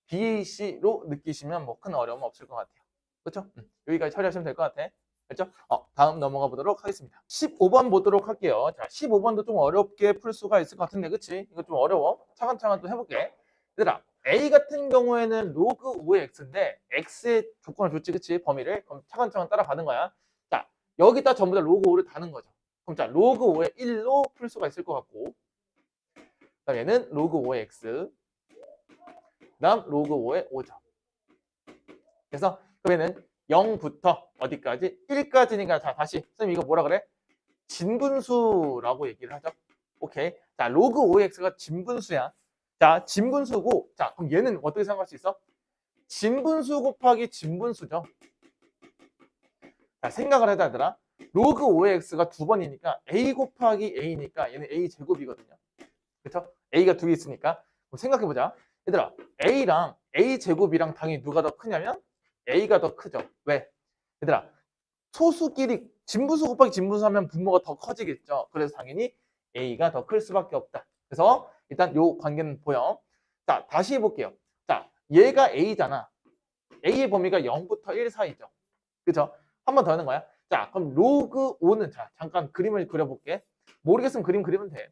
BAC로 느끼시면 뭐 큰 어려움 없을 것 같아요. 그렇죠? 여기까지 처리하시면 될 것 같아. 그렇죠? 다음 넘어가 보도록 하겠습니다. 15번 보도록 할게요. 자, 15번도 좀 어렵게 풀 수가 있을 것 같은데, 그치? 이거 좀 어려워. 차근차근 또 해볼게. 얘들아, A 같은 경우에는 로그 5의 x인데 x의 조건을 줬지, 그치? 범위를. 그럼 차근차근 따라가는 거야. 자, 여기다 전부 다 로그 5를 다는 거죠. 그럼 자, 로그 5의 1로 풀 수가 있을 것 같고, 그다음 얘는 로그 5의 x, 그다음 로그 5의 5죠. 그래서 그러면은 0부터 어디까지? 1까지니까 자, 다시 선생님 이거 뭐라 그래? 진분수라고 얘기를 하죠. 오케이. 자, 로그 5x가 진분수야. 자, 진분수고, 자, 그럼 얘는 어떻게 생각할 수 있어? 진분수 곱하기 진분수죠. 자, 생각을 해야 되더라. 로그 5x가 두 번이니까 a 곱하기 a니까 얘는 a 제곱이거든요. 그렇죠? a가 두 개 있으니까. 그럼 생각해보자. 얘들아, a랑 a 제곱이랑 당연히 누가 더 크냐면 a가 더 크죠. 왜? 얘들아, 소수끼리 진분수 곱하기 진분수 하면 분모가 더 커지겠죠. 그래서 당연히 a가 더 클 수밖에 없다. 그래서 일단 요 관계는 보여. 자, 다시 해볼게요. 자, 얘가 a잖아. a의 범위가 0부터 1 사이죠. 그죠? 한 번 더 하는 거야. 자, 그럼 로그 5는 자, 잠깐 그림을 그려볼게. 모르겠으면 그림 그리면 돼.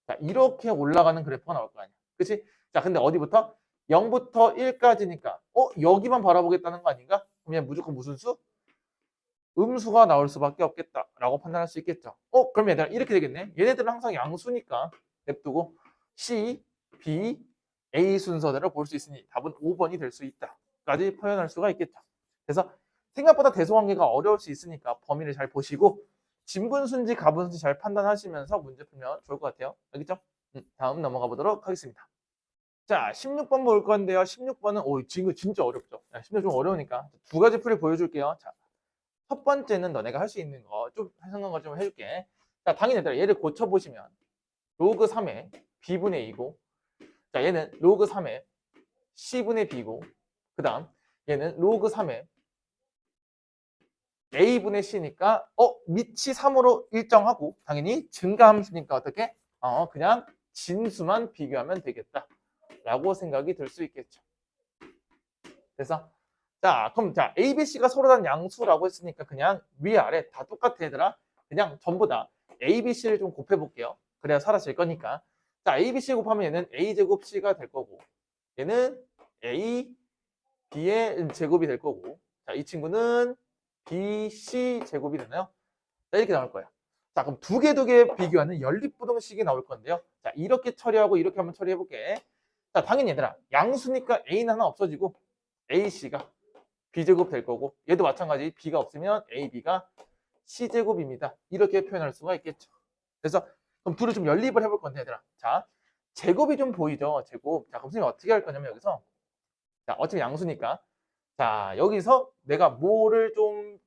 자, 이렇게 올라가는 그래프가 나올 거 아니야. 그치? 자, 근데 어디부터? 0부터 1까지니까 여기만 바라보겠다는 거 아닌가? 그럼 얘 무조건 무슨 수? 음수가 나올 수밖에 없겠다라고 판단할 수 있겠죠. 그럼 얘들아 이렇게 되겠네. 얘네들은 항상 양수니까 냅두고 C, B, A 순서대로 볼 수 있으니 답은 5번이 될 수 있다까지 표현할 수가 있겠죠. 그래서 생각보다 대소관계가 어려울 수 있으니까 범위를 잘 보시고 진분수인지 가분수인지 잘 판단하시면서 문제 풀면 좋을 것 같아요. 알겠죠? 다음 넘어가 보도록 하겠습니다. 자, 16번 볼 건데요. 16번은 지금 진짜 어렵죠. 16번 좀 어려우니까 두 가지 풀이 보여줄게요. 자, 첫 번째는 너네가 할 수 있는 거 좀 생각한 거 좀 해줄게. 자, 당연히 얘들아 얘를 고쳐보시면 로그 3의 b분의 2고 자 얘는 로그 3의 c분의 b고 그 다음 얘는 로그 3의 a분의 c니까 밑이 3으로 일정하고 당연히 증가함수니까 어떻게? 그냥 진수만 비교하면 되겠다 라고 생각이 들 수 있겠죠. 그래서 자, 그럼 자, A, B, C가 서로 다른 양수라고 했으니까 그냥 위아래 다 똑같아 얘들아. 그냥 전부 다 A, B, C를 좀 곱해볼게요. 그래야 사라질 거니까. 자, A, B, C 곱하면 얘는 A 제곱 C가 될 거고 얘는 A, B의 제곱이 될 거고 자, 이 친구는 B, C 제곱이 되나요? 자, 이렇게 나올 거야. 자, 그럼 두 개 비교하는 연립부등식이 나올 건데요. 자, 이렇게 처리하고 이렇게 한번 처리해볼게. 자, 당연히 얘들아 양수니까 A는 하나 없어지고 AC가 B제곱 될 거고 얘도 마찬가지 B가 없으면 AB가 C제곱입니다. 이렇게 표현할 수가 있겠죠. 그래서 그럼 둘을 좀 연립을 해볼 건데 얘들아 자 제곱이 좀 보이죠. 제곱. 자 그럼 선생님 어떻게 할 거냐면 여기서 자 어차피 양수니까 자 여기서 내가 뭐를 좀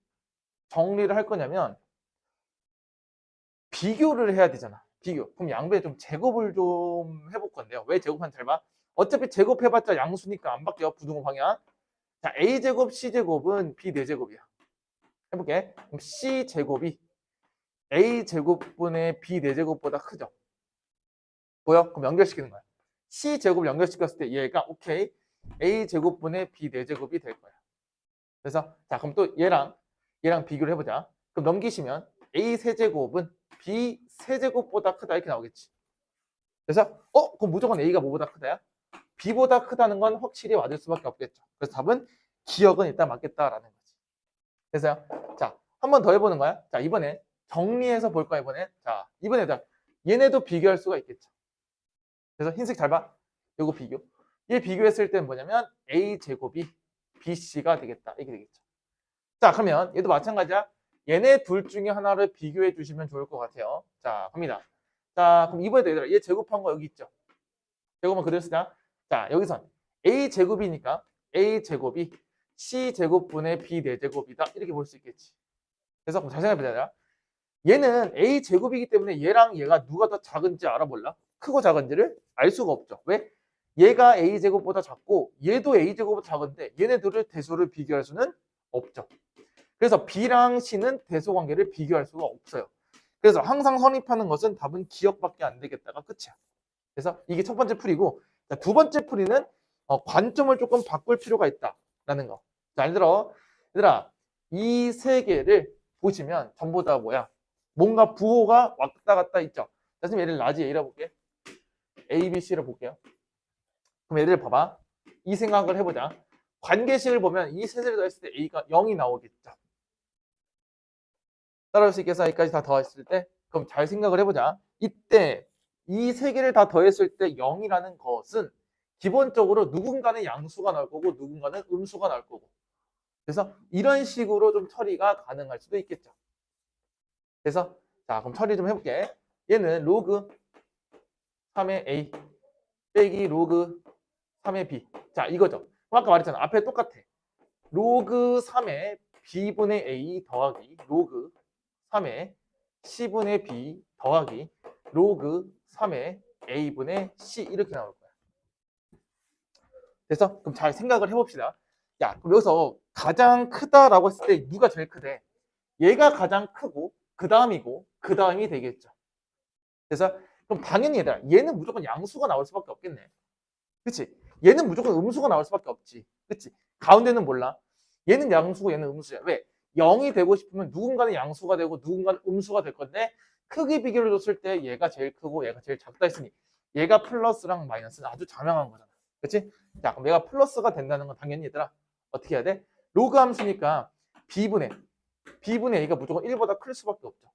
정리를 할 거냐면 비교를 해야 되잖아. 비교. 그럼 양배에 좀 제곱을 좀 해볼 건데요. 왜 제곱하는지 잘 봐. 어차피 제곱해봤자 양수니까 안 바뀌어. 부등호 방향. 자, a제곱, c제곱은 b 4제곱이야. 해볼게. 그럼 c제곱이 a제곱분의 b 4제곱보다 크죠? 보여? 그럼 연결시키는 거야. c제곱을 연결시켰을 때 얘가 오케이 a제곱분의 b 4제곱이 될 거야. 그래서 자 그럼 또 얘랑 비교를 해보자. 그럼 넘기시면 a 세제곱은 b 세제곱보다 크다 이렇게 나오겠지. 그래서 그럼 무조건 a가 뭐보다 크다야? b보다 크다는 건 확실히 맞을 수밖에 없겠죠. 그래서 답은 기억은 일단 맞겠다라는 거지. 그래서 자 한 번 더 해보는 거야. 자 이번에 정리해서 볼 거야 이번에. 자 이번에 얘네도 비교할 수가 있겠죠. 그래서 흰색 잘 봐. 요거 비교. 얘 비교했을 때는 뭐냐면 a제곱이 bc가 되겠다. 이게 되겠죠. 자 그러면 얘도 마찬가지야. 얘네 둘 중에 하나를 비교해 주시면 좋을 것 같아요. 자 갑니다. 자 그럼 이번에도 얘들아 얘 제곱한 거 여기 있죠. 제곱은 그대로 쓰자. 자 여기선 a제곱이니까 a제곱이 c제곱분의 b 4제곱이다. 이렇게 볼 수 있겠지. 그래서 잘 생각해보자. 얘는 a제곱이기 때문에 얘랑 얘가 누가 더 작은지 알아볼라? 크고 작은지를 알 수가 없죠. 왜? 얘가 a제곱보다 작고 얘도 a제곱보다 작은데 얘네들을 대소를 비교할 수는 없죠. 그래서 b랑 c는 대소 관계를 비교할 수가 없어요. 그래서 항상 선입하는 것은 답은 기억밖에 안 되겠다가 끝이야. 그래서 이게 첫 번째 풀이고, 자, 두 번째 풀이는 관점을 조금 바꿀 필요가 있다라는 거. 자, 예를 들어 얘들아 이 세 개를 보시면 전부 다 뭐야? 뭔가 부호가 왔다 갔다 있죠. 자, 선생님 얘를 라지 A라 볼게. A, B, C를 볼게요. 그럼 얘들 봐봐. 이 생각을 해보자. 관계식을 보면 이 세 개를 더했을 때 A가 0이 나오겠죠. 따라올 수 있겠어? A까지 다 더했을 때? 그럼 잘 생각을 해보자. 이때 이 세 개를 다 더했을 때 0이라는 것은 기본적으로 누군가는 양수가 나올 거고 누군가는 음수가 나올 거고. 그래서 이런 식으로 좀 처리가 가능할 수도 있겠죠. 그래서 자 그럼 처리 좀 해볼게. 얘는 로그 3의 A 빼기 로그 3의 B. 자 이거죠. 아까 말했잖아. 앞에 똑같아. 로그 3의 B분의 A 더하기 로그 3의 C분의 B 더하기 로그 3의 A분의 C 이렇게 나올 거야. 그래서 그럼 잘 생각을 해봅시다. 야 그럼 여기서 가장 크다라고 했을 때 누가 제일 크대? 얘가 가장 크고 그 다음이고 그 다음이 되겠죠. 그래서 그럼 당연히 얘는 무조건 양수가 나올 수밖에 없겠네. 그치? 얘는 무조건 음수가 나올 수밖에 없지. 그치? 가운데는 몰라. 얘는 양수고 얘는 음수야. 왜? 0이 되고 싶으면 누군가는 양수가 되고 누군가는 음수가 될 건데 크기 비교를 줬을 때 얘가 제일 크고 얘가 제일 작다 했으니 얘가 플러스랑 마이너스는 아주 자명한 거잖아. 그치? 자, 그럼 얘가 플러스가 된다는 건 당연히 얘들아 어떻게 해야 돼? 로그 함수니까 B분의 A가 무조건 1보다 클 수밖에 없죠.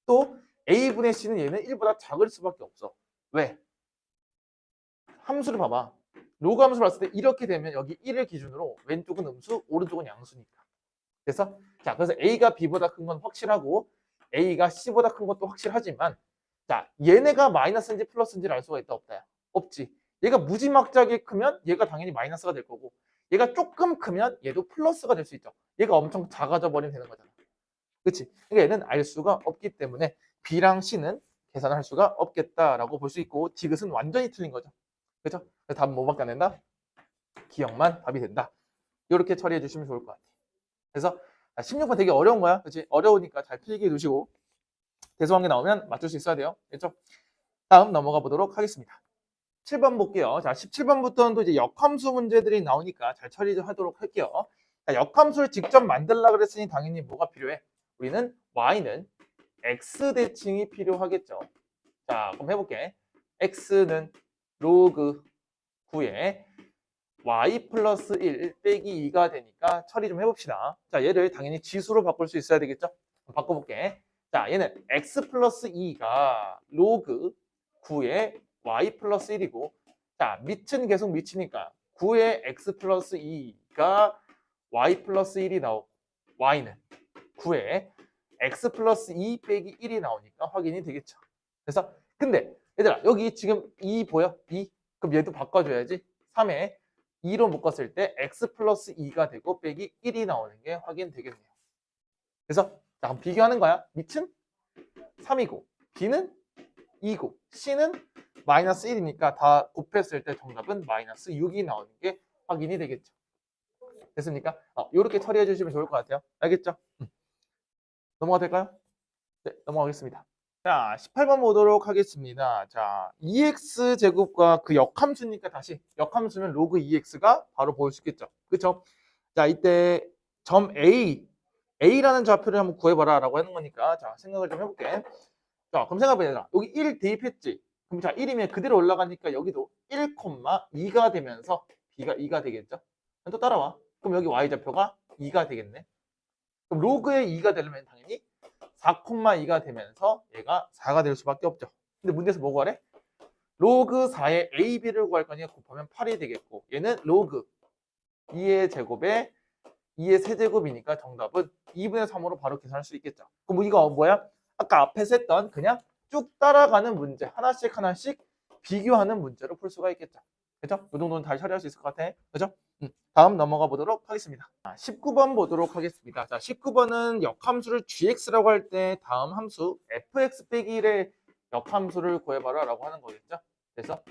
또 A분의 C는 얘는 1보다 작을 수밖에 없어. 왜? 함수를 봐봐. 로그 함수를 봤을 때 이렇게 되면 여기 1을 기준으로 왼쪽은 음수, 오른쪽은 양수니까. 그래서 A가 B보다 큰 건 확실하고 A가 C보다 큰 것도 확실하지만 자, 얘네가 마이너스인지 플러스인지를 알 수가 있다 없다야? 없지. 얘가 무지막지하게 크면 얘가 당연히 마이너스가 될 거고 얘가 조금 크면 얘도 플러스가 될 수 있죠. 얘가 엄청 작아져 버리면 되는 거잖아. 그치? 그러니까 얘는 알 수가 없기 때문에 B랑 C는 계산할 수가 없겠다라고 볼 수 있고 디귿은 완전히 틀린 거죠. 그죠? 답은 뭐밖에 안 된다? 기억만 답이 된다. 이렇게 처리해 주시면 좋을 것 같아요. 그래서 16번 되게 어려운 거야. 그치? 어려우니까 잘 필기해 두시고 대소관계 나오면 맞출 수 있어야 돼요. 그렇죠? 다음 넘어가 보도록 하겠습니다. 7번 볼게요. 자, 17번부터는 또 이제 역함수 문제들이 나오니까 잘 처리하도록 할게요. 자, 역함수를 직접 만들려고 그랬으니 당연히 뭐가 필요해? 우리는 y는 x 대칭이 필요하겠죠. 자, 그럼 해볼게. x는 로그 9에 y 플러스 1 빼기 2가 되니까 처리 좀 해봅시다. 자, 얘를 당연히 지수로 바꿀 수 있어야 되겠죠? 바꿔볼게. 자, 얘는 x 플러스 2가 로그 9에 y 플러스 1이고 자, 밑은 계속 밑이니까 9에 x 플러스 2가 y 플러스 1이 나오고 y는 9에 x 플러스 2 빼기 1이 나오니까 확인이 되겠죠. 그래서 근데 얘들아 여기 지금 2 보여? 2? 그럼 얘도 바꿔줘야지. 3에 2로 묶었을 때 x 플러스 2가 되고 빼기 1이 나오는 게 확인되겠네요. 그래서 자, 그럼 비교하는 거야. 밑은 3이고 b는 2고 c는 마이너스 1이니까 다 곱했을 때 정답은 마이너스 6이 나오는 게 확인이 되겠죠. 됐습니까? 이렇게 처리해 주시면 좋을 것 같아요. 알겠죠? 넘어가 될까요? 네, 넘어가겠습니다. 자, 18번 보도록 하겠습니다. 자, 2x 제곱과 그 역함수니까 다시 역함수면 로그 2x가 바로 보일 수 있겠죠. 그렇죠? 자, 이때 점 A라는 좌표를 한번 구해봐라 라고 하는 거니까 자, 생각을 좀 해볼게. 자, 그럼 생각해보자. 여기 1 대입했지? 그럼 자, 1이면 그대로 올라가니까 여기도 1,2가 되면서 b가 2가 되겠죠? 또 따라와. 그럼 여기 y좌표가 2가 되겠네. 그럼 로그의 2가 되려면 당연히 4,2가 되면서 얘가 4가 될 수밖에 없죠. 근데 문제에서 뭐 구하래? 로그 4의 a, b를 구할 거니까 곱하면 8이 되겠고 얘는 로그 2의 제곱에 2의 세제곱이니까 정답은 2분의 3으로 바로 계산할 수 있겠죠. 그럼 이거 뭐야? 아까 앞에서 했던 그냥 쭉 따라가는 문제 하나씩 비교하는 문제로 풀 수가 있겠죠. 그죠? 이 정도는 잘 처리할 수 있을 것 같아. 그죠? 다음 넘어가 보도록 하겠습니다. 19번 보도록 하겠습니다. 자, 19번은 역함수를 gx라고 할 때 다음 함수 fx 빼기 1의 역함수를 구해봐라 라고 하는 거겠죠. 그래서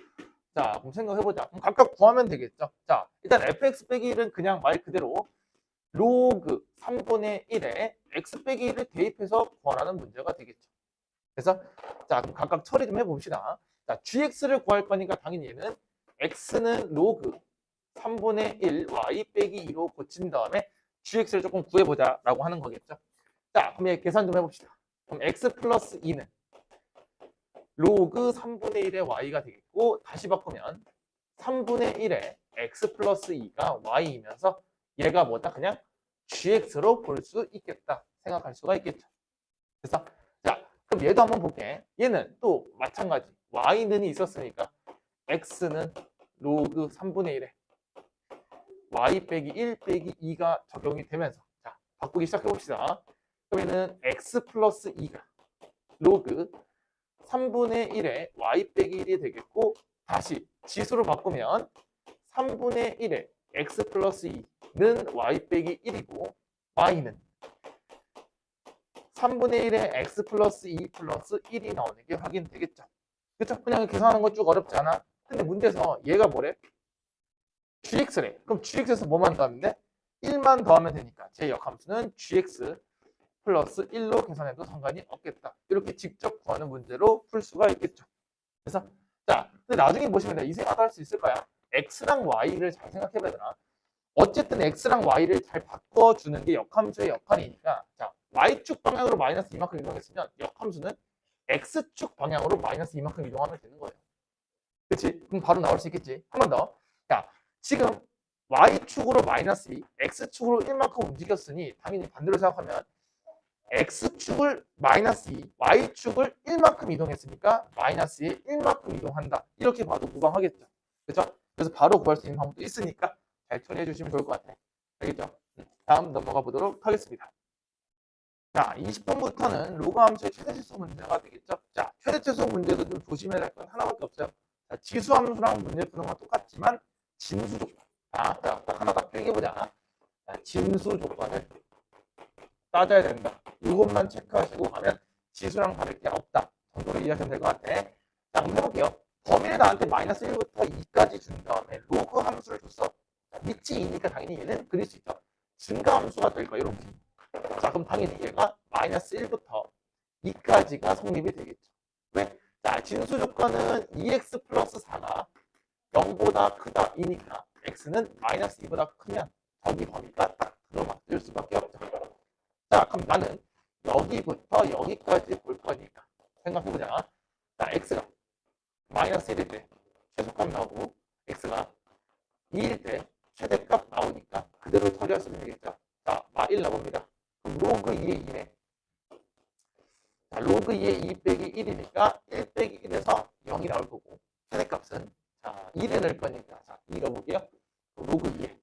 자, 그럼 생각해보자. 그럼 각각 구하면 되겠죠. 자, 일단 fx 빼기 1은 그냥 말 그대로 로그 3분의 1에 x 빼기 1을 대입해서 구하라는 문제가 되겠죠. 그래서 자, 그럼 각각 처리 좀 해봅시다. 자, gx를 구할 거니까 당연히 얘는 x는 로그 3분의 1 y 빼기 2로 고친 다음에 gx를 조금 구해보자 라고 하는 거겠죠. 자, 그럼 얘 계산 좀 해봅시다. 그럼 x 플러스 2는 로그 3분의 1의 y가 되겠고 다시 바꾸면 3분의 1의 x 플러스 2가 y이면서 얘가 뭐다? 그냥 gx로 볼 수 있겠다 생각할 수가 있겠죠. 그래서 자, 그럼 얘도 한번 볼게. 얘는 또 마찬가지 y는이 있었으니까 x는 로그 3분의 1에 y 빼기 1 빼기 2가 적용이 되면서 자, 바꾸기 시작해 봅시다. 그러면은 x 플러스 2가 로그 3분의 1에 y 빼기 1이 되겠고 다시 지수로 바꾸면 3분의 1에 x 플러스 2는 y 빼기 1이고 y는 3분의 1에 x 플러스 2 플러스 1이 나오는 게 확인되겠죠. 그렇죠? 그냥 계산하는 거 쭉 어렵지 않아. 근데 문제에서 얘가 뭐래? gx래. 그럼 gx에서 뭐만 더하면 돼? 1만 더하면 되니까 제 역함수는 gx 플러스 1로 계산해도 상관이 없겠다. 이렇게 직접 구하는 문제로 풀 수가 있겠죠. 그래서 자, 근데 나중에 보시면 이 생각을 할 수 있을 거야. x랑 y를 잘 생각해봐야 되나? 어쨌든 x랑 y를 잘 바꿔주는 게 역함수의 역할이니까 자, y축 방향으로 마이너스 이만큼 이동했으면 역함수는 x축 방향으로 마이너스 이만큼 이동하면 되는 거예요. 그렇지? 그럼 바로 나올 수 있겠지. 한 번 더. 야, 지금 y축으로 마이너스 2, x축으로 1만큼 움직였으니 당연히 반대로 생각하면 x축을 마이너스 2, y축을 1만큼 이동했으니까 마이너스 2에 1만큼 이동한다. 이렇게 봐도 무방하겠죠. 그렇죠? 그래서 바로 구할 수 있는 방법도 있으니까 잘 처리해 주시면 좋을 것 같아요. 알겠죠? 다음 넘어가 보도록 하겠습니다. 자, 20번부터는 로그 함수의 최대치수 문제가 되겠죠. 자, 최대치수 문제도 좀 조심해야 될 건 하나밖에 없어요. 자, 지수 함수랑 문제 푸는 건 똑같지만 진수 조건. 자, 딱 하나 딱 필기해보자. 진수 조건을 따져야 된다. 이것만 체크하시고 가면 지수랑 다를 게 없다. 정도로 이해하시면 될 것 같아. 자, 한번 해볼게요. 범위를 나한테 마이너스 1부터 2까지 준 다음에 로그 함수를 줬어. 밑이 2니까 당연히 얘는 그릴 수 있죠. 증가 함수가 될 거야, 이렇게. 자, 그럼 당연히 얘가 마이너스 1부터 2까지가 성립이 되겠죠. 왜? 자, 진수 조건은 2x 플러스 4가 0보다 크다 2니까 x는 마이너스 2보다 크면 저기 범위가 딱 들어맞을 수밖에 없죠. 자, 그럼 나는 여기부터 여기까지 볼 거니까 생각해보자. 자, x가 마이너스 1일 때 최소값 나오고 x가 2일 때 최대값 나오니까 그대로 처리하시면 되겠죠. 자, 1 나옵니다. 그럼 로그 2의 2네. 자, 로그 2의 2 빼기 1이니까 1 빼기 1에서 0이 나올 거고 최대값은 자, 2를 넣을 거니까 자, 2 넣어볼게요. 로그 2에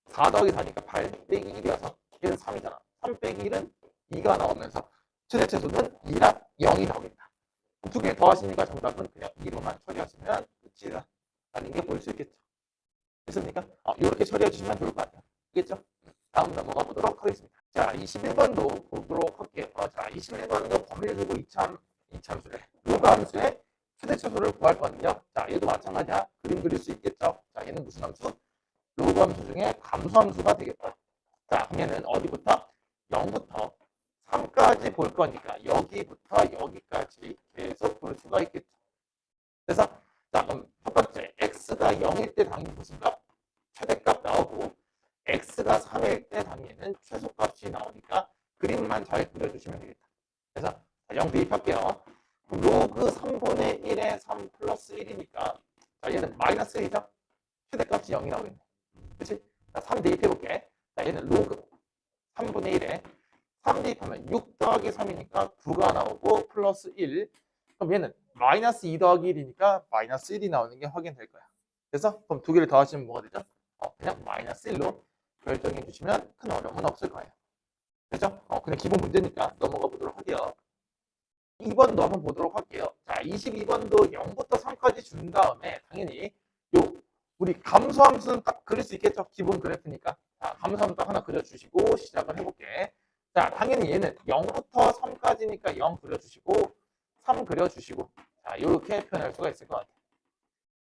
4 더하기 4니까 8 빼기 1이어서 얘는 3이잖아. 3 빼기 1은 2가 나오면서 최대치수는 2랑 0이 나오겠다. 두 개 더하시니까 정답은 그냥 2로만 처리하시면 끝이다. 라는 게 보일 수 있겠죠. 됐습니까? 이렇게 처리해 주시면 좋을 것 같아요. 알겠죠? 다음 넘어가 보도록 하겠습니다. 자, 21번도 보도록 할게요. 자, 21번은 범위를 두고 이차함수래. 로그 함수의 최대치수를 구할 거거든요. 자, 얘도 마찬가지야. 그림 그릴 수 있겠죠? 자, 얘는 무슨 함수? 로그 함수 중에 감소함수가 되겠다. 자, 그러면은 어디부터? 0부터 3까지 볼 거니까 여기부터 여기까지 계속 볼 수가 있겠죠. 그래서 자, 그럼 첫 번째 x가 0일 때 당연히 무슨 값? 최대값 나오고 x가 3일 때 당연히는 최소값이 나오니까 그림만 잘 그려주시면 되겠다. 그래서 0 대입할게요. 로그 3분의 1에 3 플러스 1이니까 자, 얘는 마이너스 1이죠? 최대값이 0이 나오겠네. 그치? 자, 3 대입해볼게. 자, 얘는 로그 3분의 1에 3 대입하면 6 더하기 3이니까 9가 나오고 플러스 1. 그럼 얘는 마이너스 2 더하기 1이니까 마이너스 1이 나오는 게 확인될 거야. 그래서 그럼 두 개를 더하시면 뭐가 되죠? 그냥 마이너스 1로 결정해 주시면 큰 어려움은 없을 거예요. 그죠? 그냥 기본 문제니까 넘어가 보도록 할게요. 2번도 한번 보도록 할게요. 자, 22번도 0부터 3까지 준 다음에 당연히 우리 감소함수는 딱 그릴 수 있겠죠? 기본 그래프니까. 자, 감소함수 딱 하나 그려주시고 시작을 해볼게. 자, 당연히 얘는 0부터 3까지니까 0 그려주시고 3 그려주시고 자, 이렇게 표현할 수가 있을 것 같아요.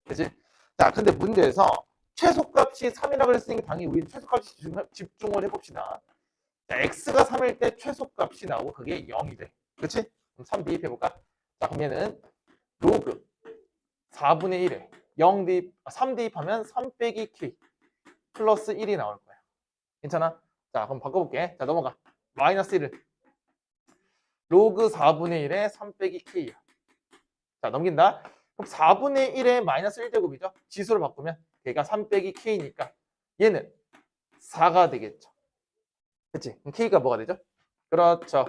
그치? 자, 근데 문제에서 최소값이 3이라고 그랬으니까 당연히 우리는 최소값이 집중을 해봅시다. 자, x가 3일 때 최소값이 나오고 그게 0이 돼. 그치? 그럼 3 대입해볼까? 자, 그럼 얘는 로그 4분의 1에 0 대입, 3 대입하면 3 빼기 k 플러스 1이 나올 거야. 괜찮아? 자, 그럼 바꿔볼게. 자, 넘어가. 마이너스 1을 로그 4분의 1에 3 빼기 k야. 자, 넘긴다. 그럼 4분의 1에 마이너스 1제곱이죠? 지수를 바꾸면 걔가 3 빼기 k니까 얘는 4가 되겠죠. 그치? 그럼 k가 뭐가 되죠? 그렇죠.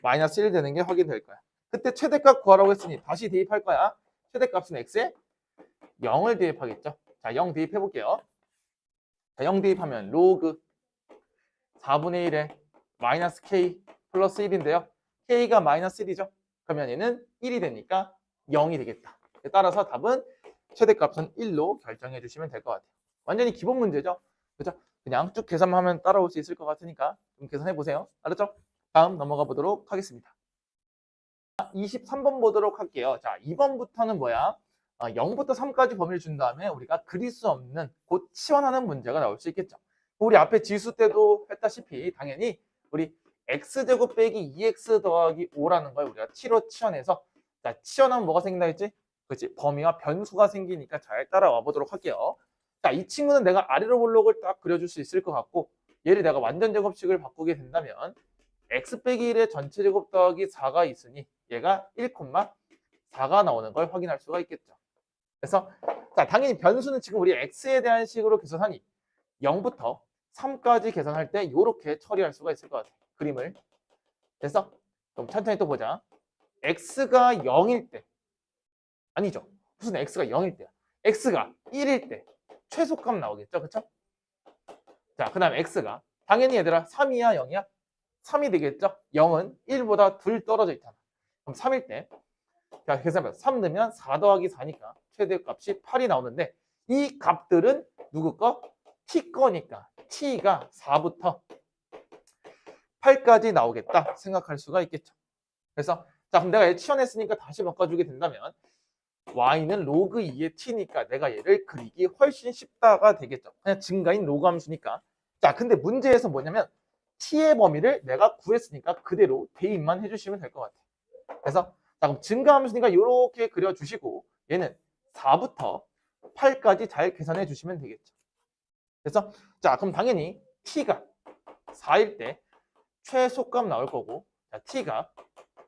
마이너스 1 되는 게 확인될 거야. 그때 최대값 구하라고 했으니 다시 대입할 거야. 최대값은 x에 0을 대입하겠죠. 자, 0 대입해 볼게요. 자, 0 대입하면 로그 4분의 1에 마이너스 k 플러스 1인데요. k가 마이너스 1이죠. 그러면 얘는 1이 되니까 0이 되겠다. 따라서 답은 최대값은 1로 결정해 주시면 될 것 같아요. 완전히 기본 문제죠. 그죠? 그냥 쭉 계산하면 따라올 수 있을 것 같으니까 좀 계산해 보세요. 알았죠? 다음 넘어가 보도록 하겠습니다. 23번 보도록 할게요. 자, 2번부터는 뭐야? 0부터 3까지 범위를 준 다음에 우리가 그릴 수 없는 곧 치환하는 문제가 나올 수 있겠죠. 우리 앞에 지수 때도 했다시피 당연히 우리 x제곱 빼기 2x 더하기 5라는 걸 우리가 t로 치환해서 자, 치환하면 뭐가 생긴다 했지? 그렇지. 범위와 변수가 생기니까 잘 따라와 보도록 할게요. 자, 이 친구는 내가 아래로 볼록을 딱 그려줄 수 있을 것 같고 얘를 내가 완전 제곱식을 바꾸게 된다면 x 빼기 1의 전체 제곱 더하기 4가 있으니 얘가 1,4가 나오는 걸 확인할 수가 있겠죠. 그래서 자, 당연히 변수는 지금 우리 x에 대한 식으로 계산하니 0부터 3까지 계산할 때 이렇게 처리할 수가 있을 것 같아요. 그림을. 그래서 좀 천천히 또 보자. x가 0일 때 아니죠. 무슨 x가 0일 때야. x가 1일 때 최소값 나오겠죠. 그쵸? 자, 그 다음에 x가 당연히 얘들아 3이야 0이야? 3이 되겠죠? 0은 1보다 둘 떨어져 있잖아. 그럼 3일 때 자, 계산해봐. 3 넣으면 4 더하기 4니까 최대값이 8이 나오는데 이 값들은 누구 거? t 거니까 t가 4부터 8까지 나오겠다 생각할 수가 있겠죠. 그래서 자, 그럼 내가 얘 치환했으니까 다시 바꿔주게 된다면 y는 로그 2의 t니까 내가 얘를 그리기 훨씬 쉽다가 되겠죠. 그냥 증가인 로그 함수니까. 자, 근데 문제에서 뭐냐면 t의 범위를 내가 구했으니까 그대로 대입만 해주시면 될 것 같아요. 그래서 자, 그럼 증가 함수니까 이렇게 그려주시고 얘는 4부터 8까지 잘 계산해 주시면 되겠죠. 그래서 자, 그럼 당연히 t가 4일 때 최소값 나올 거고 자, t가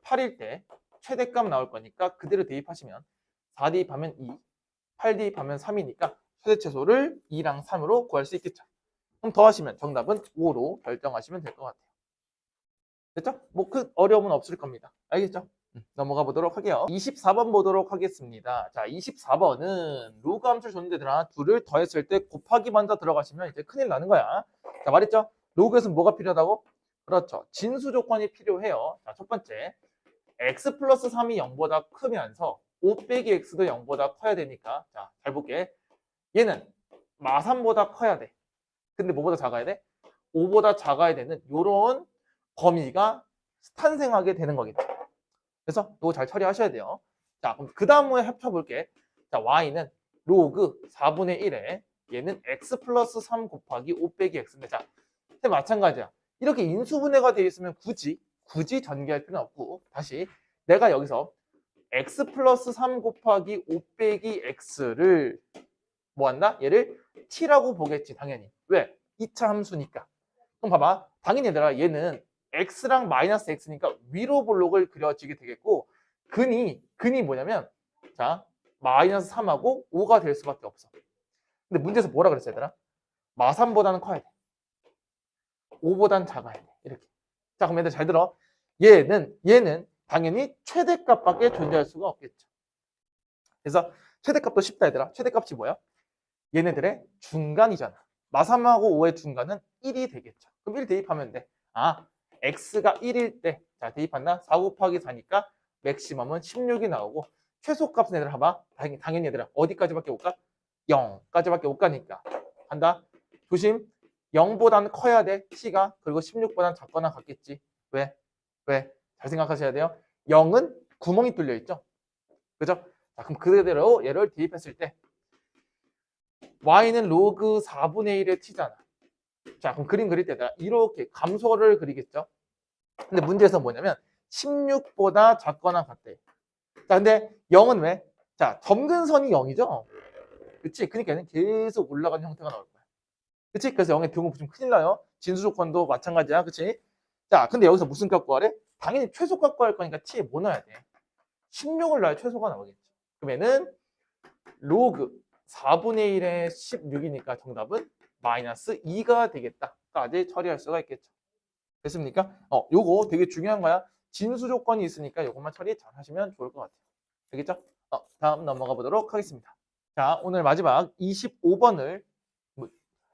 8일 때 최대값 나올 거니까 그대로 대입하시면 4 대입하면 2, 8 대입하면 3이니까 최대최소를 2랑 3으로 구할 수 있겠죠. 그럼 더하시면 정답은 5로 결정하시면 될 것 같아요. 됐죠? 뭐 그 어려움은 없을 겁니다. 알겠죠? 넘어가 보도록 할게요. 24번 보도록 하겠습니다. 자, 24번은 로그 함수를 줬는데 얘들아 둘을 더했을 때 곱하기 먼저 들어가시면 이제 큰일 나는 거야. 자, 말했죠? 로그에서는 뭐가 필요하다고? 그렇죠. 진수 조건이 필요해요. 자, 첫 번째 x 플러스 3이 0보다 크면서 5 빼기 x도 0보다 커야 되니까 자, 잘 볼게. 얘는 마3보다 커야 돼. 근데 뭐보다 작아야 돼? 5보다 작아야 되는 이런 범위가 탄생하게 되는 거겠죠. 그래서 이거 잘 처리하셔야 돼요. 자, 그럼 그 다음에 합쳐볼게. 자, y는 로그 4분의 1에 얘는 x 플러스 3 곱하기 5 빼기 x인데 자, 마찬가지야. 이렇게 인수분해가 되어 있으면 굳이 전개할 필요는 없고 다시 내가 여기서 x 플러스 3 곱하기 5 빼기 x를 뭐 한다? 얘를 t라고 보겠지 당연히. 왜? 2차 함수니까. 그럼 봐봐. 당연히 얘들아 얘는 x랑 마이너스 x니까 위로 볼록을 그려지게 되겠고 근이 뭐냐면 자 마이너스 3하고 5가 될 수밖에 없어. 근데 문제에서 뭐라 그랬어 얘들아? 마3보다는 커야 돼. 5보단 작아야 돼. 이렇게. 자 그럼 얘들 잘 들어. 얘는 당연히 최대값밖에 존재할 수가 없겠죠. 그래서 최대값도 쉽다 얘들아. 최대값이 뭐야? 얘네들의 중간이잖아. 마3하고 5의 중간은 1이 되겠죠. 그럼 1 대입하면 돼. 아, x가 1일 때, 자, 대입한다. 4 곱하기 4니까 맥시멈은 16이 나오고, 최소값은 얘들아, 봐봐. 당연히 얘들아, 어디까지밖에 못 가? 0까지밖에 못 가니까. 간다. 조심. 0보다는 커야 돼, t가. 그리고 16보다는 작거나 같겠지. 왜? 잘 생각하셔야 돼요. 0은 구멍이 뚫려 있죠. 그죠? 자, 그럼 그대로 얘를 대입했을 때, y는 로그 4분의 1의 t잖아. 자, 그럼 그림 그릴 때다 이렇게 감소를 그리겠죠. 근데 문제에서 뭐냐면 16보다 작거나 같대. 자, 근데 0은 왜? 자, 점근선이 0이죠. 그치? 그러니까 얘는 계속 올라가는 형태가 나올 거야. 그치? 그래서 0의 경우 좀 큰일 나요. 진수 조건도 마찬가지야. 그치? 자, 근데 여기서 무슨 값 구하래? 당연히 최소값 구할 거니까 t에 뭐 넣어야 돼? 16을 넣어야 최소가 나오겠지. 그럼 얘는 로그 4분의 1의 16이니까 정답은 마이너스 2가 되겠다까지 처리할 수가 있겠죠. 됐습니까? 요거 되게 중요한 거야. 진수 조건이 있으니까 요것만 처리 잘 하시면 좋을 것 같아요. 알겠죠? 다음 넘어가 보도록 하겠습니다. 자, 오늘 마지막 25번을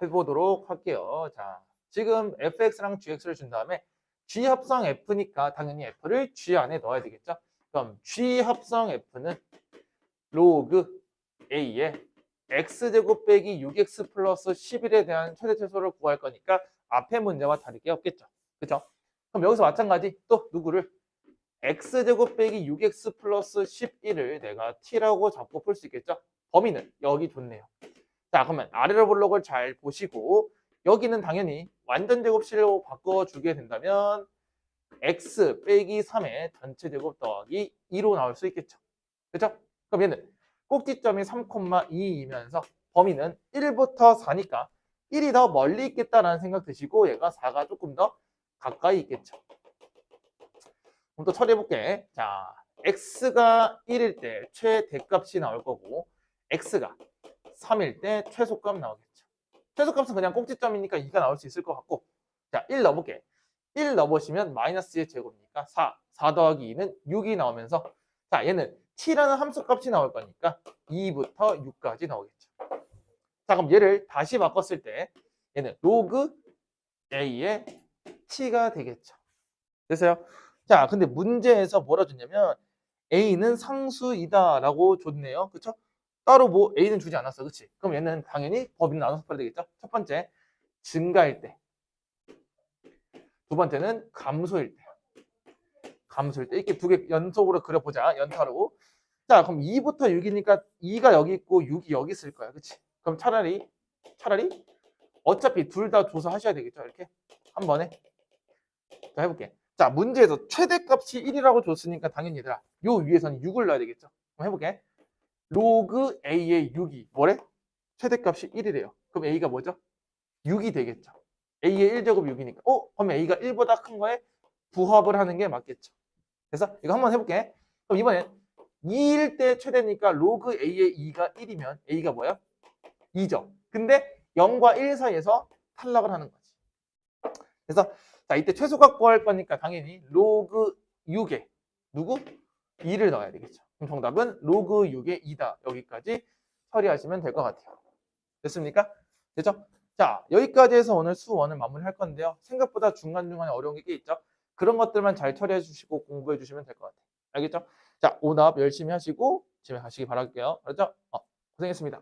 해보도록 할게요. 자, 지금 fx랑 gx를 준 다음에 g 합성 f니까 당연히 f를 g 안에 넣어야 되겠죠? 그럼 g 합성 f는 로그 a의 x제곱 빼기 6x 플러스 11에 대한 최대 최소를 구할 거니까 앞에 문제와 다르게 없겠죠. 그죠? 그럼 여기서 마찬가지 또 누구를 x제곱 빼기 6x 플러스 11을 내가 t라고 잡고 풀 수 있겠죠. 범위는 여기 좋네요. 자 그러면 아래로 볼록을 잘 보시고 여기는 당연히 완전 제곱식으로 바꿔주게 된다면 x 빼기 3의 전체 제곱 더하기 2로 나올 수 있겠죠. 그죠? 그럼 얘는 꼭지점이 3,2이면서 범위는 1부터 4니까 1이 더 멀리 있겠다라는 생각 드시고 얘가 4가 조금 더 가까이 있겠죠. 그럼 또 처리해볼게. 자, x가 1일 때 최대값이 나올 거고 x가 3일 때 최소값 나오겠죠. 최소값은 그냥 꼭지점이니까 2가 나올 수 있을 것 같고 자, 1 넣어볼게. 1 넣어보시면 마이너스의 제곱이니까 4 더하기 2는 6이 나오면서 자, 얘는 t라는 함수값이 나올 거니까 2부터 6까지 나오겠죠. 자, 그럼 얘를 다시 바꿨을 때 얘는 로그 a의 t가 되겠죠. 됐어요? 자, 근데 문제에서 뭐라 줬냐면 a는 상수이다 라고 줬네요. 그쵸? 따로 뭐 a는 주지 않았어. 그치? 그럼 얘는 당연히 범위를 나눠서 풀어야 되겠죠? 첫 번째, 증가일 때. 두 번째는 감소일 때. 이렇게 두 개 연속으로 그려보자. 연타로. 자, 그럼 2부터 6이니까 2가 여기 있고 6이 여기 있을 거야. 그치? 그럼 차라리 어차피 둘 다 줘서 하셔야 되겠죠. 이렇게 한 번에. 자, 해볼게. 자, 문제에서 최대값이 1이라고 줬으니까 당연히 얘들아 요 위에서는 6을 넣어야 되겠죠. 그럼 해볼게. 로그 a의 6이 뭐래? 최대값이 1이래요. 그럼 a가 뭐죠? 6이 되겠죠. a의 1제곱 6이니까 그럼 a가 1보다 큰 거에 부합을 하는 게 맞겠죠. 그래서 이거 한번 해볼게. 그럼 이번엔 2일 때 최대니까 로그 a의 2가 1이면 a가 뭐야? 2죠. 근데 0과 1 사이에서 탈락을 하는 거지. 그래서 자 이때 최소값 구할 거니까 당연히 로그 6에 누구? 2를 넣어야 되겠죠. 그럼 정답은 로그 6의 2다. 여기까지 처리하시면 될 것 같아요. 됐습니까? 됐죠? 자 여기까지 해서 오늘 수 1을 마무리할 건데요. 생각보다 중간중간에 어려운 게 꽤 있죠. 그런 것들만 잘 처리해 주시고 공부해 주시면 될 것 같아요. 알겠죠? 자 오답 열심히 하시고 집에 가시기 바랄게요. 알았죠? 고생했습니다.